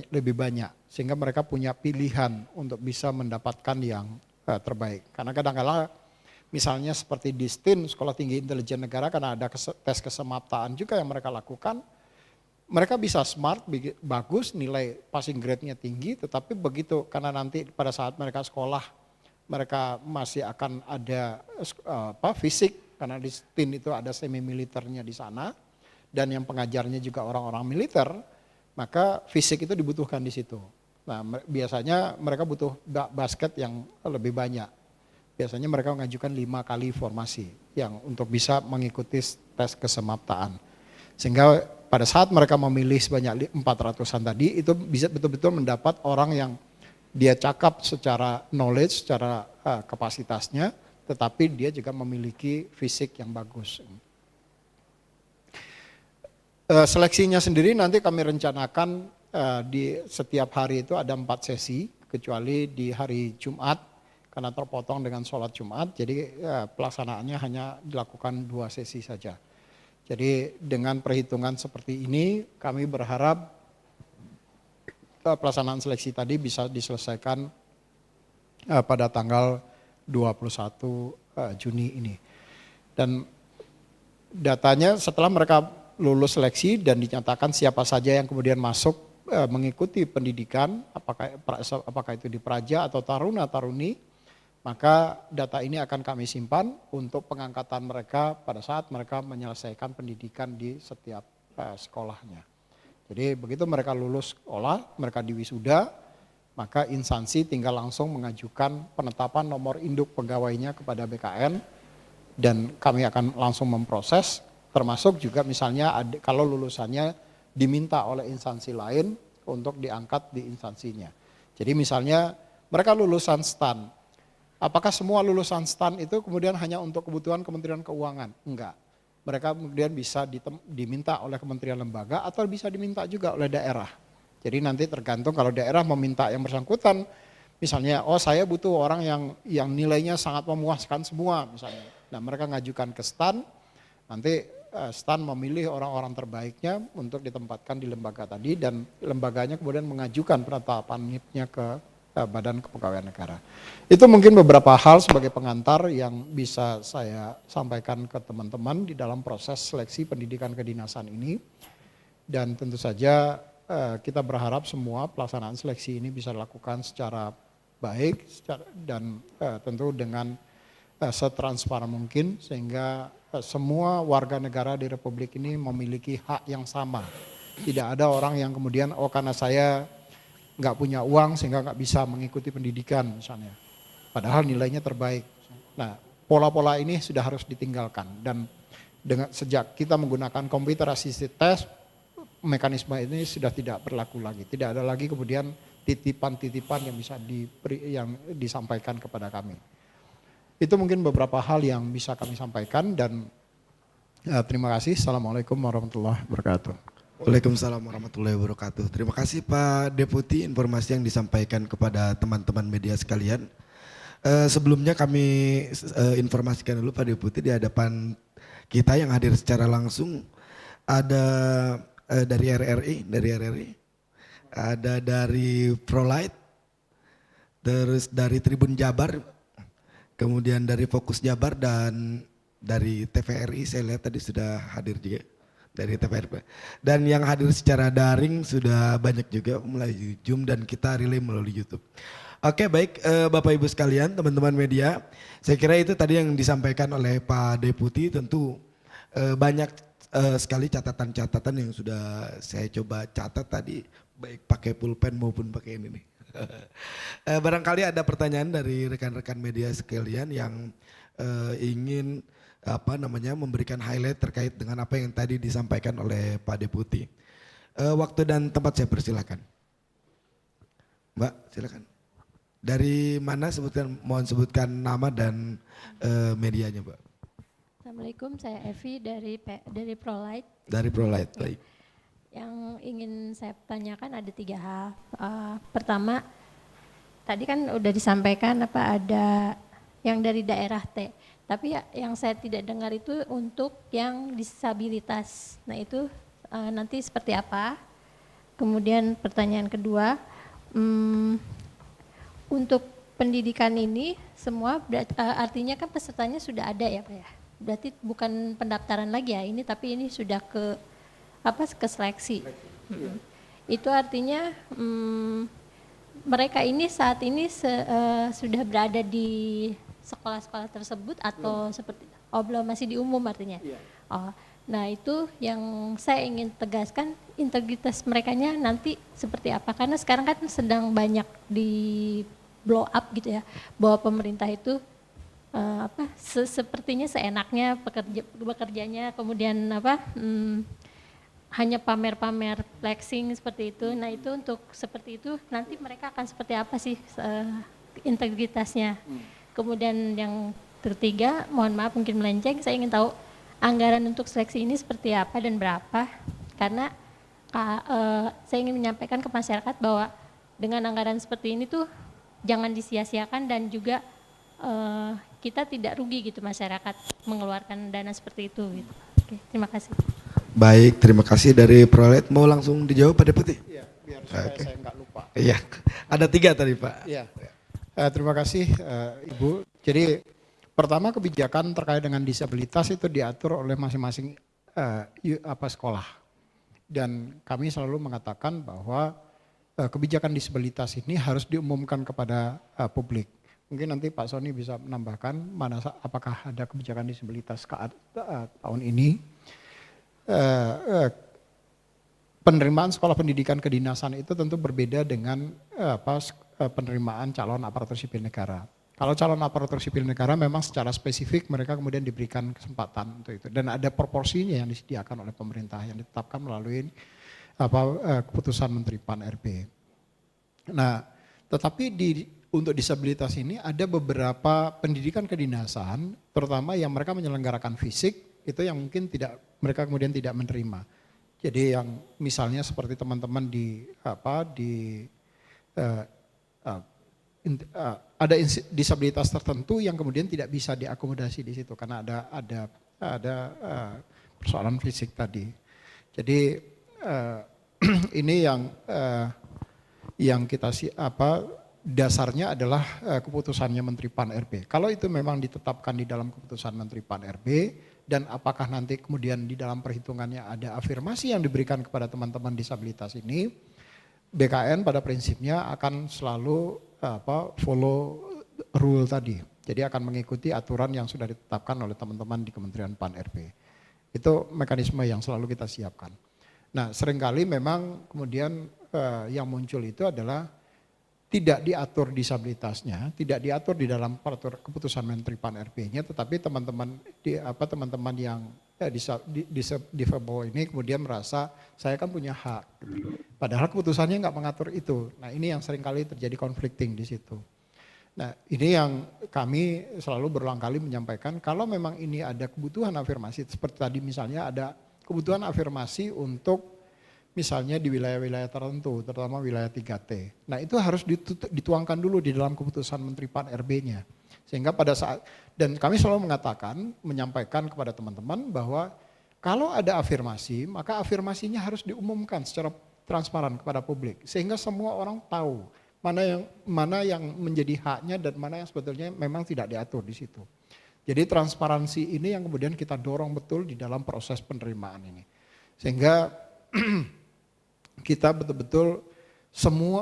lebih banyak, sehingga mereka punya pilihan untuk bisa mendapatkan yang terbaik. Karena kadang-kadang misalnya seperti di STIN, Sekolah Tinggi Intelijen Negara, karena ada tes kesemaptaan juga yang mereka lakukan, mereka bisa smart, bagus, nilai passing grade-nya tinggi, tetapi begitu karena nanti pada saat mereka sekolah, mereka masih akan ada fisik, karena di STIN itu ada semi militernya di sana, dan yang pengajarnya juga orang-orang militer, maka fisik itu dibutuhkan di situ. Nah, biasanya mereka butuh basket yang lebih banyak. Biasanya mereka mengajukan 5 kali formasi yang untuk bisa mengikuti tes kesemaptaan. Sehingga pada saat mereka memilih sebanyak 400-an tadi, itu bisa betul-betul mendapat orang yang dia cakap secara knowledge, secara kapasitasnya, tetapi dia juga memiliki fisik yang bagus. Seleksinya sendiri nanti kami rencanakan di setiap hari itu ada 4 sesi, kecuali di hari Jumat, karena terpotong dengan sholat Jumat, jadi pelaksanaannya hanya dilakukan 2 sesi saja. Jadi dengan perhitungan seperti ini, kami berharap pelaksanaan seleksi tadi bisa diselesaikan pada tanggal 21 Juni ini. Dan datanya setelah mereka lulus seleksi dan dinyatakan siapa saja yang kemudian masuk mengikuti pendidikan, apakah itu di Praja atau Taruna-Taruni, maka data ini akan kami simpan untuk pengangkatan mereka pada saat mereka menyelesaikan pendidikan di setiap sekolahnya. Jadi begitu mereka lulus sekolah, mereka diwisuda, maka instansi tinggal langsung mengajukan penetapan nomor induk pegawainya kepada BKN dan kami akan langsung memproses, termasuk juga misalnya kalau lulusannya diminta oleh instansi lain untuk diangkat di instansinya. Jadi misalnya mereka lulusan STAN, apakah semua lulusan STAN itu kemudian hanya untuk kebutuhan Kementerian Keuangan? Enggak. Mereka kemudian bisa diminta oleh kementerian lembaga atau bisa diminta juga oleh daerah. Jadi nanti tergantung kalau daerah meminta yang bersangkutan, misalnya saya butuh orang yang nilainya sangat memuaskan semua misalnya. Nah mereka ngajukan ke STAN, nanti STAN memilih orang-orang terbaiknya untuk ditempatkan di lembaga tadi dan lembaganya kemudian mengajukan penetapan NIP-nya ke Badan Kepegawaian Negara. Itu mungkin beberapa hal sebagai pengantar yang bisa saya sampaikan ke teman-teman di dalam proses seleksi pendidikan kedinasan ini. Dan tentu saja kita berharap semua pelaksanaan seleksi ini bisa dilakukan secara baik dan tentu dengan setransparan mungkin sehingga semua warga negara di Republik ini memiliki hak yang sama. Tidak ada orang yang kemudian karena saya nggak punya uang sehingga nggak bisa mengikuti pendidikan misalnya. Padahal nilainya terbaik. Nah, pola-pola ini sudah harus ditinggalkan dan sejak kita menggunakan computer assisted test, mekanisme ini sudah tidak berlaku lagi. Tidak ada lagi kemudian titipan-titipan yang bisa yang disampaikan kepada kami. Itu mungkin beberapa hal yang bisa kami sampaikan dan terima kasih. Assalamualaikum warahmatullahi wabarakatuh. Waalaikumsalam warahmatullahi wabarakatuh. Terima kasih Pak Deputi informasi yang disampaikan kepada teman-teman media sekalian. Sebelumnya kami informasikan dulu Pak Deputi di hadapan kita yang hadir secara langsung ada dari RRI, ada dari Prolight, terus dari Tribun Jabar, kemudian dari Fokus Jabar dan dari TVRI saya lihat tadi sudah hadir juga. Dari TVRI. Dan yang hadir secara daring sudah banyak juga melalui Zoom dan kita relay melalui YouTube. Oke baik Bapak Ibu sekalian, teman-teman media, saya kira itu tadi yang disampaikan oleh Pak Deputi, tentu banyak sekali catatan-catatan yang sudah saya coba catat tadi, baik pakai pulpen maupun pakai ini nih. Barangkali ada pertanyaan dari rekan-rekan media sekalian yang ingin memberikan highlight terkait dengan apa yang tadi disampaikan oleh Pak Deputi. Waktu dan tempat saya persilakan. Mbak, silakan. Dari mana mohon sebutkan nama dan medianya, Mbak. Assalamualaikum, saya Evi dari Prolight. Dari Prolight, baik. Yang ingin saya tanyakan ada 3 hal. Pertama, tadi kan udah disampaikan apa ada yang dari daerah T. Tapi yang saya tidak dengar itu untuk yang disabilitas. Nah itu nanti seperti apa? Kemudian pertanyaan kedua, untuk pendidikan ini semua artinya kan pesertanya sudah ada ya Pak ya? Berarti bukan pendaftaran lagi ya ini, tapi ini sudah ke seleksi. Itu artinya mereka ini saat ini sudah berada di sekolah-sekolah tersebut atau seperti belum, masih di umum artinya. Oh, nah itu yang saya ingin tegaskan, integritas merekanya nanti seperti apa, karena sekarang kan sedang banyak di blow up gitu ya, bahwa pemerintah itu sepertinya seenaknya bekerjanya, kemudian hanya pamer-pamer flexing seperti itu. Nah itu untuk seperti itu nanti mereka akan seperti apa sih integritasnya. Kemudian yang ketiga, mohon maaf mungkin melenceng, saya ingin tahu anggaran untuk seleksi ini seperti apa dan berapa, karena saya ingin menyampaikan ke masyarakat bahwa dengan anggaran seperti ini tuh jangan disia-siakan, dan juga kita tidak rugi gitu masyarakat mengeluarkan dana seperti itu gitu. Oke, terima kasih. Baik, terima kasih dari Prolet. Mau langsung dijawab Pak Deputi? Iya, biar supaya saya nggak lupa. Iya, ada 3 tadi Pak. Iya. Terima kasih Ibu. Jadi pertama, kebijakan terkait dengan disabilitas itu diatur oleh masing-masing sekolah. Dan kami selalu mengatakan bahwa kebijakan disabilitas ini harus diumumkan kepada publik. Mungkin nanti Pak Sony bisa menambahkan apakah ada kebijakan disabilitas tahun ini. Penerimaan sekolah pendidikan kedinasan itu tentu berbeda dengan penerimaan calon aparatur sipil negara. Kalau calon aparatur sipil negara memang secara spesifik mereka kemudian diberikan kesempatan untuk itu, dan ada proporsinya yang disediakan oleh pemerintah yang ditetapkan melalui keputusan Menteri Pan RB. Nah, tetapi untuk disabilitas ini ada beberapa pendidikan kedinasan, terutama yang mereka menyelenggarakan fisik, itu yang mungkin mereka kemudian tidak menerima. Jadi yang misalnya seperti teman-teman ada disabilitas tertentu yang kemudian tidak bisa diakomodasi di situ karena ada persoalan fisik tadi. Jadi ini yang kita dasarnya adalah keputusannya Menteri Pan RB. Kalau itu memang ditetapkan di dalam keputusan Menteri Pan RB, dan apakah nanti kemudian di dalam perhitungannya ada afirmasi yang diberikan kepada teman-teman disabilitas ini, BKN pada prinsipnya akan selalu follow rule tadi. Jadi akan mengikuti aturan yang sudah ditetapkan oleh teman-teman di Kementerian Pan RB. Itu mekanisme yang selalu kita siapkan. Nah, seringkali memang kemudian yang muncul itu adalah tidak diatur disabilitasnya, tidak diatur di dalam keputusan Menteri Pan RB-nya, tetapi teman-teman yang disable ini kemudian merasa saya kan punya hak, padahal keputusannya nggak mengatur itu. Nah, ini yang seringkali terjadi conflicting di situ. Nah, ini yang kami selalu berulang kali menyampaikan, kalau memang ini ada kebutuhan afirmasi, seperti tadi misalnya ada kebutuhan afirmasi untuk misalnya di wilayah-wilayah tertentu, terutama wilayah 3T. Nah, itu harus dituangkan dulu di dalam keputusan Menteri Pan RB-nya. Sehingga pada saat, dan kami selalu menyampaikan kepada teman-teman bahwa kalau ada afirmasi, maka afirmasinya harus diumumkan secara transparan kepada publik. Sehingga semua orang tahu mana yang menjadi haknya dan mana yang sebetulnya memang tidak diatur di situ. Jadi transparansi ini yang kemudian kita dorong betul di dalam proses penerimaan ini. Sehingga kita betul-betul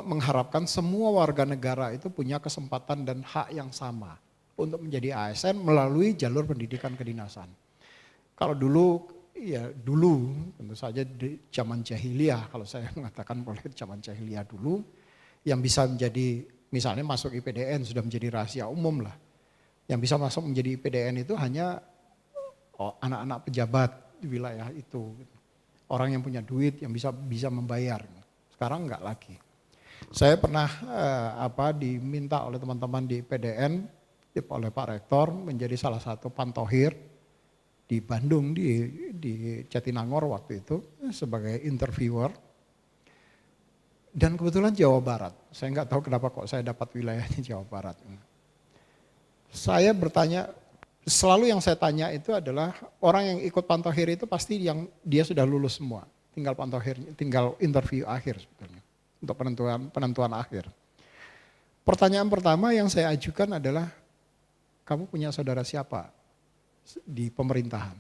mengharapkan semua warga negara itu punya kesempatan dan hak yang sama untuk menjadi ASN melalui jalur pendidikan kedinasan. Kalau dulu tentu saja di zaman jahiliyah, kalau saya mengatakan boleh zaman jahiliyah dulu, yang bisa menjadi misalnya masuk IPDN sudah menjadi rahasia umum lah. Yang bisa masuk menjadi IPDN itu hanya anak-anak pejabat di wilayah itu. Orang yang punya duit, yang bisa membayar. Sekarang enggak lagi. Saya pernah diminta oleh teman-teman di PDN, oleh Pak Rektor menjadi salah satu pantohir di Bandung, di Jatinangor waktu itu sebagai interviewer. Dan kebetulan Jawa Barat, saya nggak tahu kenapa kok saya dapat wilayahnya Jawa Barat. Saya bertanya, selalu yang saya tanya itu adalah orang yang ikut pantauhir itu pasti yang dia sudah lulus semua. Tinggal pantauhir, tinggal interview akhir sebetulnya untuk penentuan akhir. Pertanyaan pertama yang saya ajukan adalah, kamu punya saudara siapa di pemerintahan?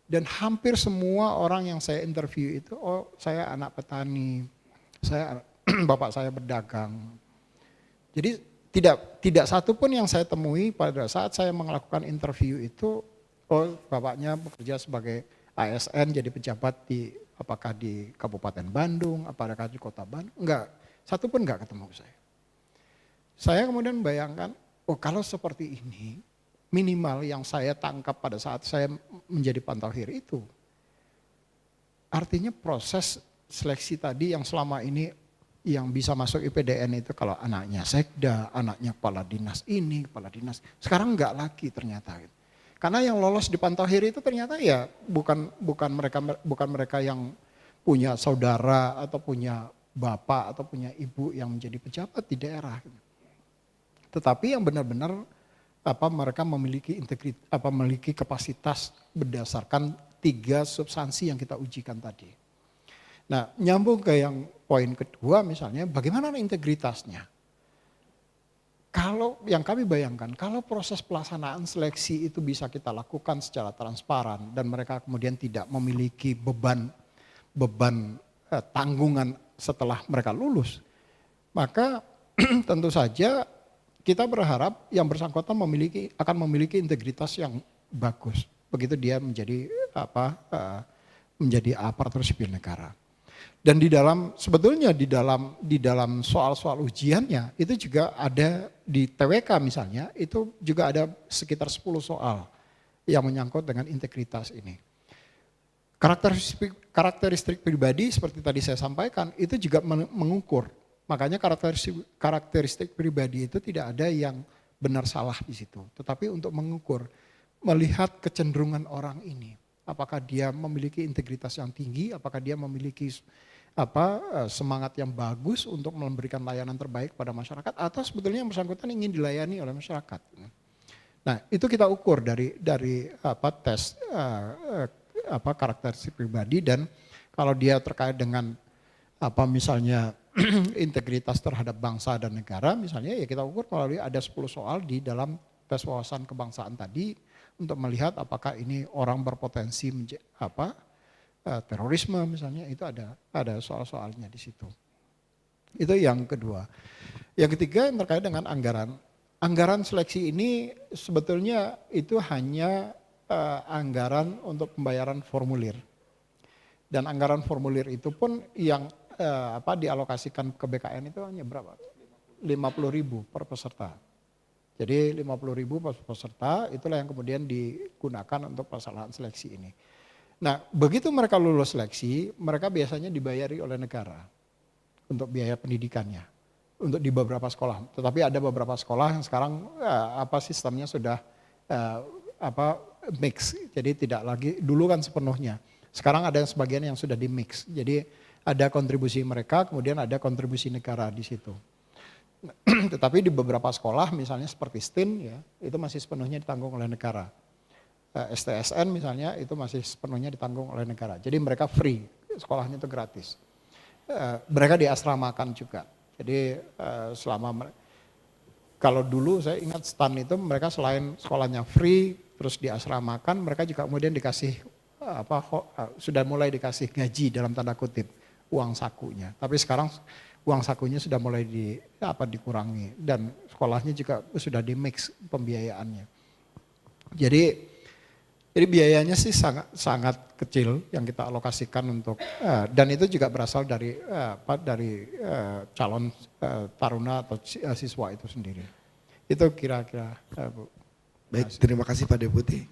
Dan hampir semua orang yang saya interview itu, oh saya anak petani, saya bapak saya berdagang. Jadi tidak satu pun yang saya temui pada saat saya melakukan interview itu, oh bapaknya bekerja sebagai ASN jadi pejabat apakah di Kabupaten Bandung, apakah di Kota Bandung, enggak, satu pun enggak ketemu saya. Saya kemudian membayangkan, oh kalau seperti ini, minimal yang saya tangkap pada saat saya menjadi pantauhir itu, artinya proses seleksi tadi yang selama ini yang bisa masuk IPDN itu kalau anaknya sekda, anaknya kepala dinas ini, kepala dinas, sekarang enggak lagi ternyata. Karena yang lolos di pantauhir itu ternyata ya bukan mereka yang punya saudara atau punya bapak atau punya ibu yang menjadi pejabat di daerah. Tetapi yang benar-benar mereka memiliki kapasitas berdasarkan 3 substansi yang kita ujikan tadi. Nah, nyambung ke yang poin kedua misalnya, bagaimana integritasnya? Kalau yang kami bayangkan, kalau proses pelaksanaan seleksi itu bisa kita lakukan secara transparan dan mereka kemudian tidak memiliki beban tanggungan setelah mereka lulus, maka tentu saja kita berharap yang bersangkutan akan memiliki integritas yang bagus. Begitu dia menjadi aparatur sipil negara. Dan sebetulnya di dalam soal-soal ujiannya itu juga ada di TWK misalnya, itu juga ada sekitar 10 soal yang menyangkut dengan integritas ini. Karakteristik pribadi seperti tadi saya sampaikan itu juga mengukur. Makanya karakteristik pribadi itu tidak ada yang benar salah di situ. Tetapi untuk mengukur, melihat kecenderungan orang ini. Apakah dia memiliki integritas yang tinggi, apakah dia memiliki semangat yang bagus untuk memberikan layanan terbaik pada masyarakat, atau sebetulnya yang bersangkutan ingin dilayani oleh masyarakat. Nah, itu kita ukur dari tes karakteristik pribadi, dan kalau dia terkait dengan misalnya integritas terhadap bangsa dan negara misalnya, ya kita ukur melalui ada 10 soal di dalam tes wawasan kebangsaan tadi untuk melihat apakah ini orang berpotensi terorisme misalnya, itu ada soal-soalnya di situ. Itu yang kedua. Yang ketiga yang terkait dengan anggaran. Anggaran seleksi ini sebetulnya itu hanya anggaran untuk pembayaran formulir. Dan anggaran formulir itu pun yang dialokasikan ke BKN itu hanya berapa? 50.000 per peserta. Jadi 50.000 per peserta itulah yang kemudian digunakan untuk pelaksanaan seleksi ini. Nah, begitu mereka lulus seleksi, mereka biasanya dibayari oleh negara untuk biaya pendidikannya, untuk di beberapa sekolah. Tetapi ada beberapa sekolah yang sekarang sistemnya sudah mix, jadi tidak lagi dulu kan sepenuhnya. Sekarang ada sebagian yang sudah di mix, jadi ada kontribusi mereka, kemudian ada kontribusi negara di situ. Tetapi di beberapa sekolah, misalnya seperti STIN, ya, itu masih sepenuhnya ditanggung oleh negara. STSN misalnya itu masih sepenuhnya ditanggung oleh negara. Jadi mereka free, sekolahnya itu gratis. Mereka diasramakan juga. Jadi kalau dulu saya ingat STAN itu mereka selain sekolahnya free, terus diasramakan, mereka juga kemudian dikasih sudah mulai dikasih gaji dalam tanda kutip, uang sakunya. Tapi sekarang uang sakunya sudah mulai dikurangi dan sekolahnya juga sudah di-mix pembiayaannya. Jadi biayanya sih sangat kecil yang kita alokasikan untuk dan itu juga berasal dari calon taruna atau siswa itu sendiri. Itu kira-kira Bu. Baik, terima kasih Pak Deputi.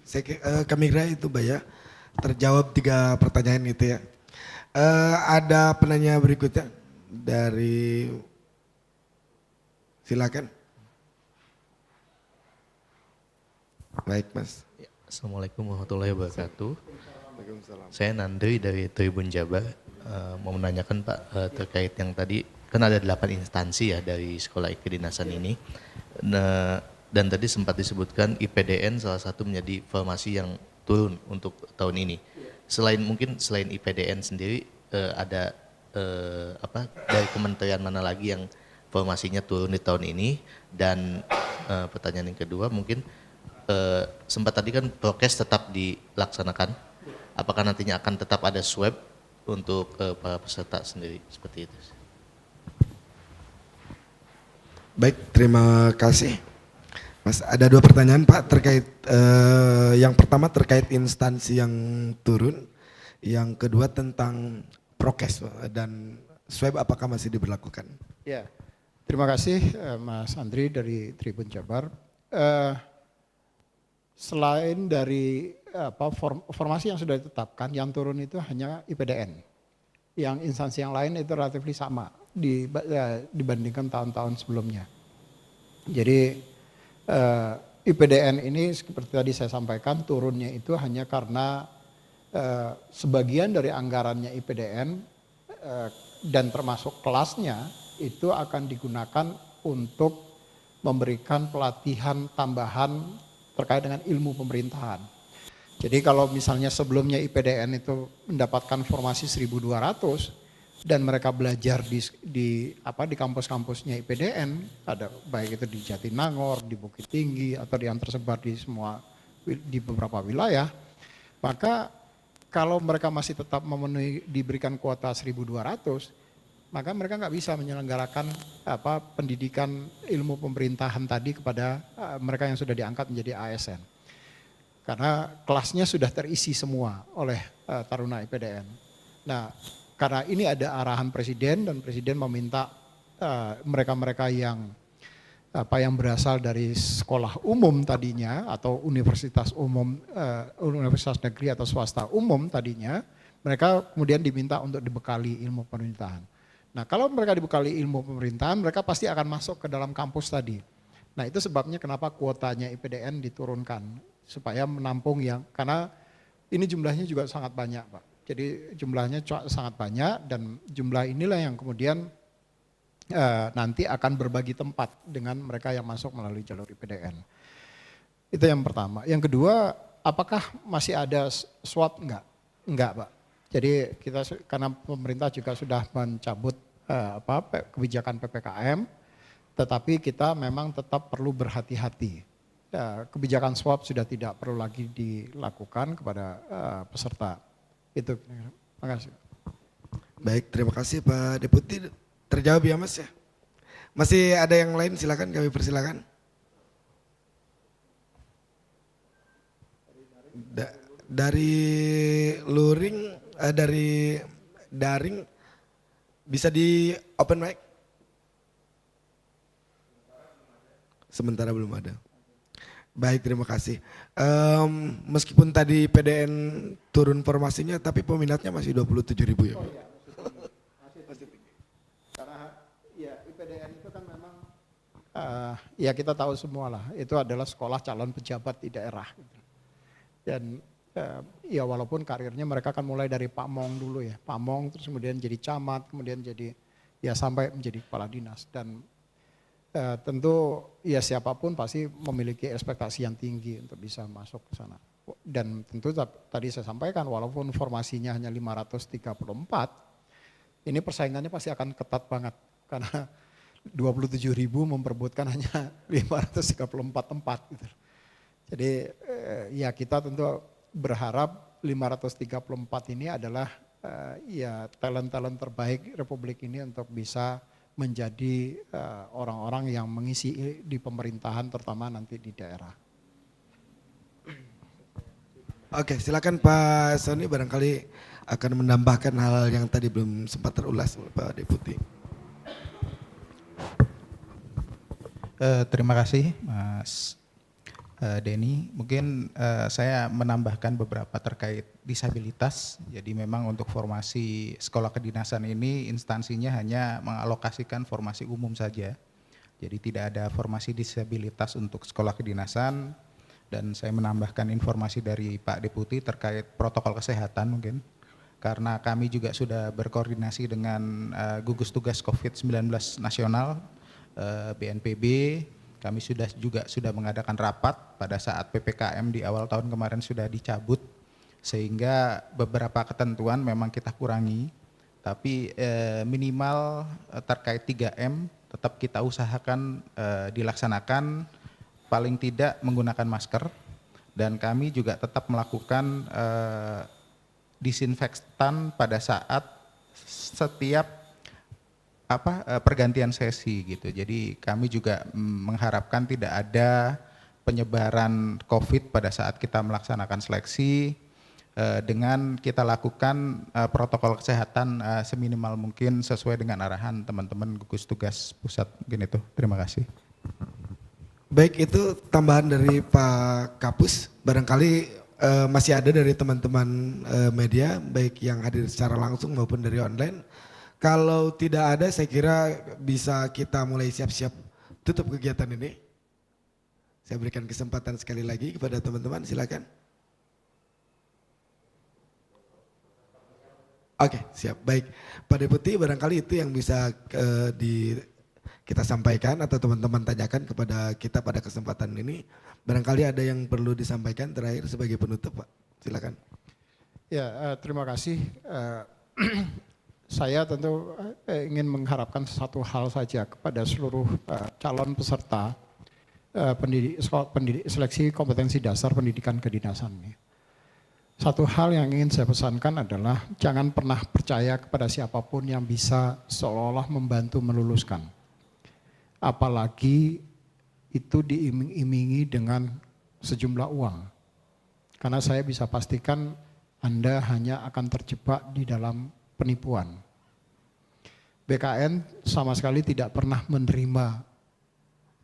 Kami kira itu Pak ya, terjawab 3 pertanyaan itu ya. Ada penanya berikutnya dari, silakan. Baik Mas. Assalamualaikum warahmatullahi wabarakatuh. Saya Nandri dari Tribun Jabar, mau menanyakan Pak terkait yang tadi kan ada 8 instansi ya dari sekolah kedinasan ini. Nah, dan tadi sempat disebutkan IPDN salah satu menjadi formasi yang turun untuk tahun ini. Selain IPDN sendiri ada dari kementerian mana lagi yang formasinya turun di tahun ini? Dan pertanyaan yang kedua mungkin sempat tadi kan prokes tetap dilaksanakan. Apakah nantinya akan tetap ada swab untuk para peserta sendiri seperti itu? Baik, terima kasih. Mas, ada 2 pertanyaan Pak terkait yang pertama terkait instansi yang turun, yang kedua tentang prokes dan swab apakah masih diberlakukan? Ya, terima kasih Mas Andri dari Tribun Jabar. Selain dari formasi yang sudah ditetapkan, yang turun itu hanya IPDN. Yang instansi yang lain itu relatif sama dibandingkan tahun-tahun sebelumnya. Jadi IPDN ini seperti tadi saya sampaikan turunnya itu hanya karena sebagian dari anggarannya IPDN dan termasuk kelasnya itu akan digunakan untuk memberikan pelatihan tambahan terkait dengan ilmu pemerintahan. Jadi kalau misalnya sebelumnya IPDN itu mendapatkan formasi 1.200 dan mereka belajar di kampus-kampusnya IPDN, ada baik itu di Jatinangor, di Bukit Tinggi atau yang tersebar di beberapa wilayah, maka kalau mereka masih tetap diberikan kuota 1.200, maka mereka nggak bisa menyelenggarakan pendidikan ilmu pemerintahan tadi kepada mereka yang sudah diangkat menjadi ASN. Karena kelasnya sudah terisi semua oleh taruna IPDN. Nah, karena ini ada arahan presiden dan presiden meminta mereka-mereka yang berasal dari sekolah umum tadinya atau universitas umum, universitas negeri atau swasta umum tadinya, mereka kemudian diminta untuk dibekali ilmu pemerintahan. Nah, kalau mereka dibekali ilmu pemerintahan, mereka pasti akan masuk ke dalam kampus tadi. Nah, itu sebabnya kenapa kuotanya IPDN diturunkan supaya menampung karena ini jumlahnya juga sangat banyak, Pak. Jadi jumlahnya sangat banyak dan jumlah inilah yang kemudian nanti akan berbagi tempat dengan mereka yang masuk melalui jalur IPDN. Itu yang pertama. Yang kedua, apakah masih ada swab? Enggak, Pak. Jadi karena pemerintah juga sudah mencabut kebijakan PPKM, tetapi kita memang tetap perlu berhati-hati. Kebijakan swab sudah tidak perlu lagi dilakukan kepada peserta. Itu, terima kasih. Baik, terima kasih Pak Deputi. Terjawab ya Mas ya? Masih ada yang lain, silakan kami persilakan. Dari luring, dari daring, bisa di open mic? Sementara belum ada. Baik, terima kasih. Meskipun tadi PDN turun formasinya, tapi peminatnya masih 27.000 ya? Oh, iya. Masih tinggi. Karena ya IPDN itu kan memang, ya kita tahu semua lah, itu adalah sekolah calon pejabat di daerah. Dan ya walaupun karirnya mereka kan mulai dari pamong dulu ya, pamong terus kemudian jadi camat, kemudian jadi ya sampai menjadi kepala dinas. Dan tentu ya siapapun pasti memiliki ekspektasi yang tinggi untuk bisa masuk ke sana. Dan tentu tadi saya sampaikan walaupun formasinya hanya 534, ini persaingannya pasti akan ketat banget. Karena 27.000 memperebutkan hanya 534 tempat. Gitu. Jadi ya kita tentu berharap 534 ini adalah ya talent-talent terbaik Republik ini untuk bisa menjadi orang-orang yang mengisi di pemerintahan terutama nanti di daerah. Oke, silakan Pak Sony barangkali akan menambahkan hal yang tadi belum sempat terulas Pak Deputi. Terima kasih Mas Denny. Mungkin saya menambahkan beberapa terkait disabilitas. Jadi memang untuk formasi sekolah kedinasan ini instansinya hanya mengalokasikan formasi umum saja. Jadi tidak ada formasi disabilitas untuk sekolah kedinasan. Dan saya menambahkan informasi dari Pak Deputi terkait protokol kesehatan mungkin. karena kami juga sudah berkoordinasi dengan gugus tugas COVID-19 nasional BNPB. Kami sudah mengadakan rapat pada saat PPKM di awal tahun kemarin sudah dicabut, sehingga beberapa ketentuan memang kita kurangi, tapi minimal terkait 3M tetap kita usahakan dilaksanakan, paling tidak menggunakan masker, dan kami juga tetap melakukan disinfektan pada saat setiap pergantian sesi gitu. Jadi kami juga mengharapkan tidak ada penyebaran COVID pada saat kita melaksanakan seleksi, dengan kita lakukan protokol kesehatan seminimal mungkin sesuai dengan arahan teman-teman gugus tugas pusat. Mungkin itu. Terima kasih. Baik, itu tambahan dari Pak Kapus. Barangkali masih ada dari teman-teman media, baik yang hadir secara langsung maupun dari online. Kalau tidak ada, saya kira bisa kita mulai siap-siap tutup kegiatan ini. Saya berikan kesempatan sekali lagi kepada teman-teman, silakan. Oke, siap. Baik, Pak Deputi, barangkali itu yang bisa kita sampaikan atau teman-teman tanyakan kepada kita pada kesempatan ini. Barangkali ada yang perlu disampaikan terakhir sebagai penutup, Pak. Silakan. Ya, terima kasih. Saya tentu ingin mengharapkan satu hal saja kepada seluruh calon peserta seleksi kompetensi dasar pendidikan kedinasan ini. Satu hal yang ingin saya pesankan adalah jangan pernah percaya kepada siapapun yang bisa seolah-olah membantu meluluskan. Apalagi itu diiming-imingi dengan sejumlah uang. Karena saya bisa pastikan Anda hanya akan terjebak di dalam penipuan. BKN sama sekali tidak pernah menerima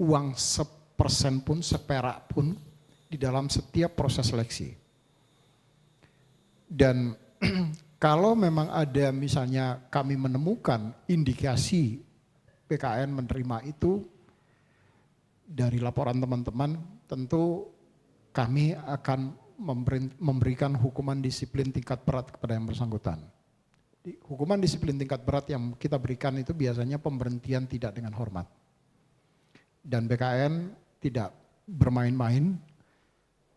uang sepersen pun, seperak pun di dalam setiap proses seleksi. Dan kalau memang ada misalnya kami menemukan indikasi BKN menerima itu dari laporan teman-teman, tentu kami akan memberikan hukuman disiplin tingkat berat kepada yang bersangkutan. Hukuman disiplin tingkat berat yang kita berikan itu biasanya pemberhentian tidak dengan hormat. Dan BKN tidak bermain-main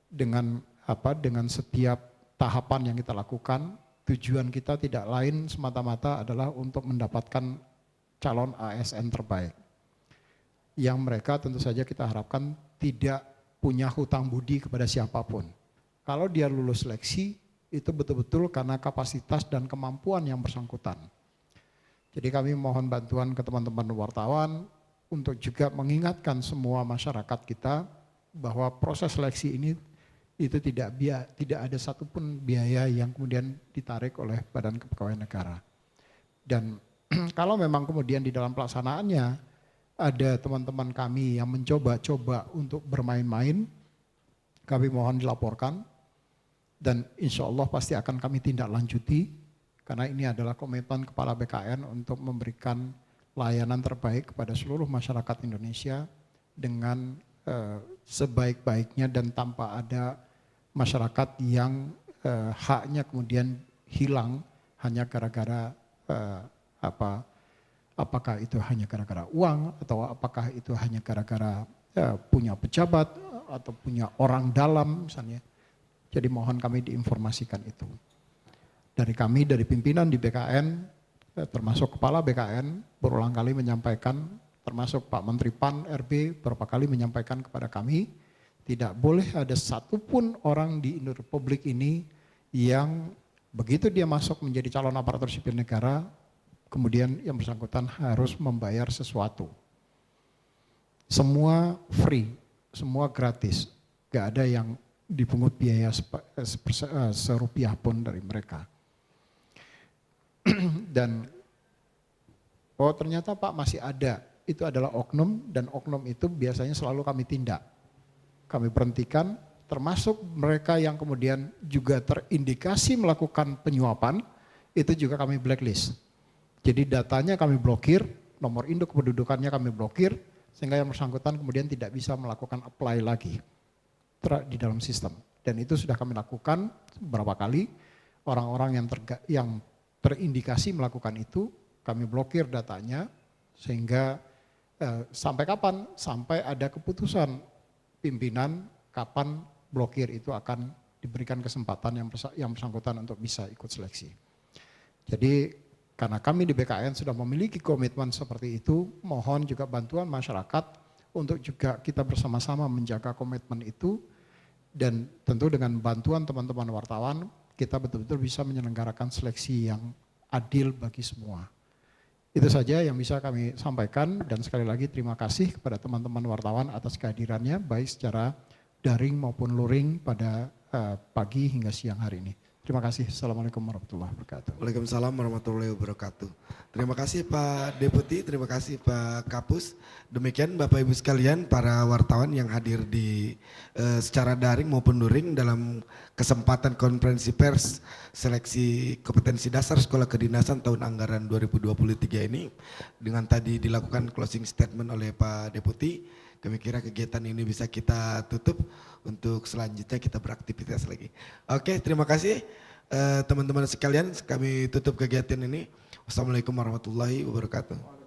dengan setiap tahapan yang kita lakukan. Tujuan kita tidak lain semata-mata adalah untuk mendapatkan calon ASN terbaik. Yang mereka tentu saja kita harapkan tidak punya hutang budi kepada siapapun. Kalau dia lulus seleksi, itu betul-betul karena kapasitas dan kemampuan yang bersangkutan. Jadi kami mohon bantuan ke teman-teman wartawan untuk juga mengingatkan semua masyarakat kita bahwa proses seleksi ini itu tidak ada satupun biaya yang kemudian ditarik oleh Badan Kepegawaian Negara. Dan kalau memang kemudian di dalam pelaksanaannya ada teman-teman kami yang mencoba-coba untuk bermain-main, kami mohon dilaporkan. Dan insya Allah pasti akan kami tindak lanjuti karena ini adalah komitmen Kepala BKN untuk memberikan layanan terbaik kepada seluruh masyarakat Indonesia dengan sebaik-baiknya dan tanpa ada masyarakat yang haknya kemudian hilang hanya gara-gara apakah itu hanya gara-gara uang atau apakah itu hanya gara-gara punya pejabat atau punya orang dalam misalnya. Jadi mohon kami diinformasikan itu. Dari kami, dari pimpinan di BKN, termasuk Kepala BKN, berulang kali menyampaikan, termasuk Pak Menteri PAN RB, beberapa kali menyampaikan kepada kami, tidak boleh ada satupun orang di Republik ini yang begitu dia masuk menjadi calon aparatur sipil negara, kemudian yang bersangkutan harus membayar sesuatu. Semua free, semua gratis, gak ada yang dipungut biaya serupiah pun dari mereka. Dan ternyata Pak masih ada, itu adalah oknum dan oknum itu biasanya selalu kami tindak. Kami berhentikan, termasuk mereka yang kemudian juga terindikasi melakukan penyuapan, itu juga kami blacklist. Jadi datanya kami blokir, nomor induk kependudukannya kami blokir, sehingga yang bersangkutan kemudian tidak bisa melakukan apply lagi di dalam sistem. Dan itu sudah kami lakukan beberapa kali orang-orang yang terindikasi melakukan itu, kami blokir datanya sehingga sampai kapan? Sampai ada keputusan pimpinan kapan blokir itu akan diberikan kesempatan yang bersangkutan untuk bisa ikut seleksi. Jadi karena kami di BKN sudah memiliki komitmen seperti itu, mohon juga bantuan masyarakat untuk juga kita bersama-sama menjaga komitmen itu, dan tentu dengan bantuan teman-teman wartawan kita betul-betul bisa menyelenggarakan seleksi yang adil bagi semua. Itu saja yang bisa kami sampaikan, dan sekali lagi terima kasih kepada teman-teman wartawan atas kehadirannya baik secara daring maupun luring pada pagi hingga siang hari ini. Terima kasih. Assalamualaikum warahmatullahi wabarakatuh. Waalaikumsalam warahmatullahi wabarakatuh. Terima kasih Pak Deputi, terima kasih Pak Kapus. Demikian Bapak Ibu sekalian para wartawan yang hadir di secara daring maupun luring dalam kesempatan konferensi pers seleksi kompetensi dasar sekolah kedinasan tahun anggaran 2023 ini. Dengan tadi dilakukan closing statement oleh Pak Deputi, kami kira kegiatan ini bisa kita tutup untuk selanjutnya kita beraktivitas lagi. Oke, terima kasih teman-teman sekalian. Kami tutup kegiatan ini. Wassalamualaikum warahmatullahi wabarakatuh.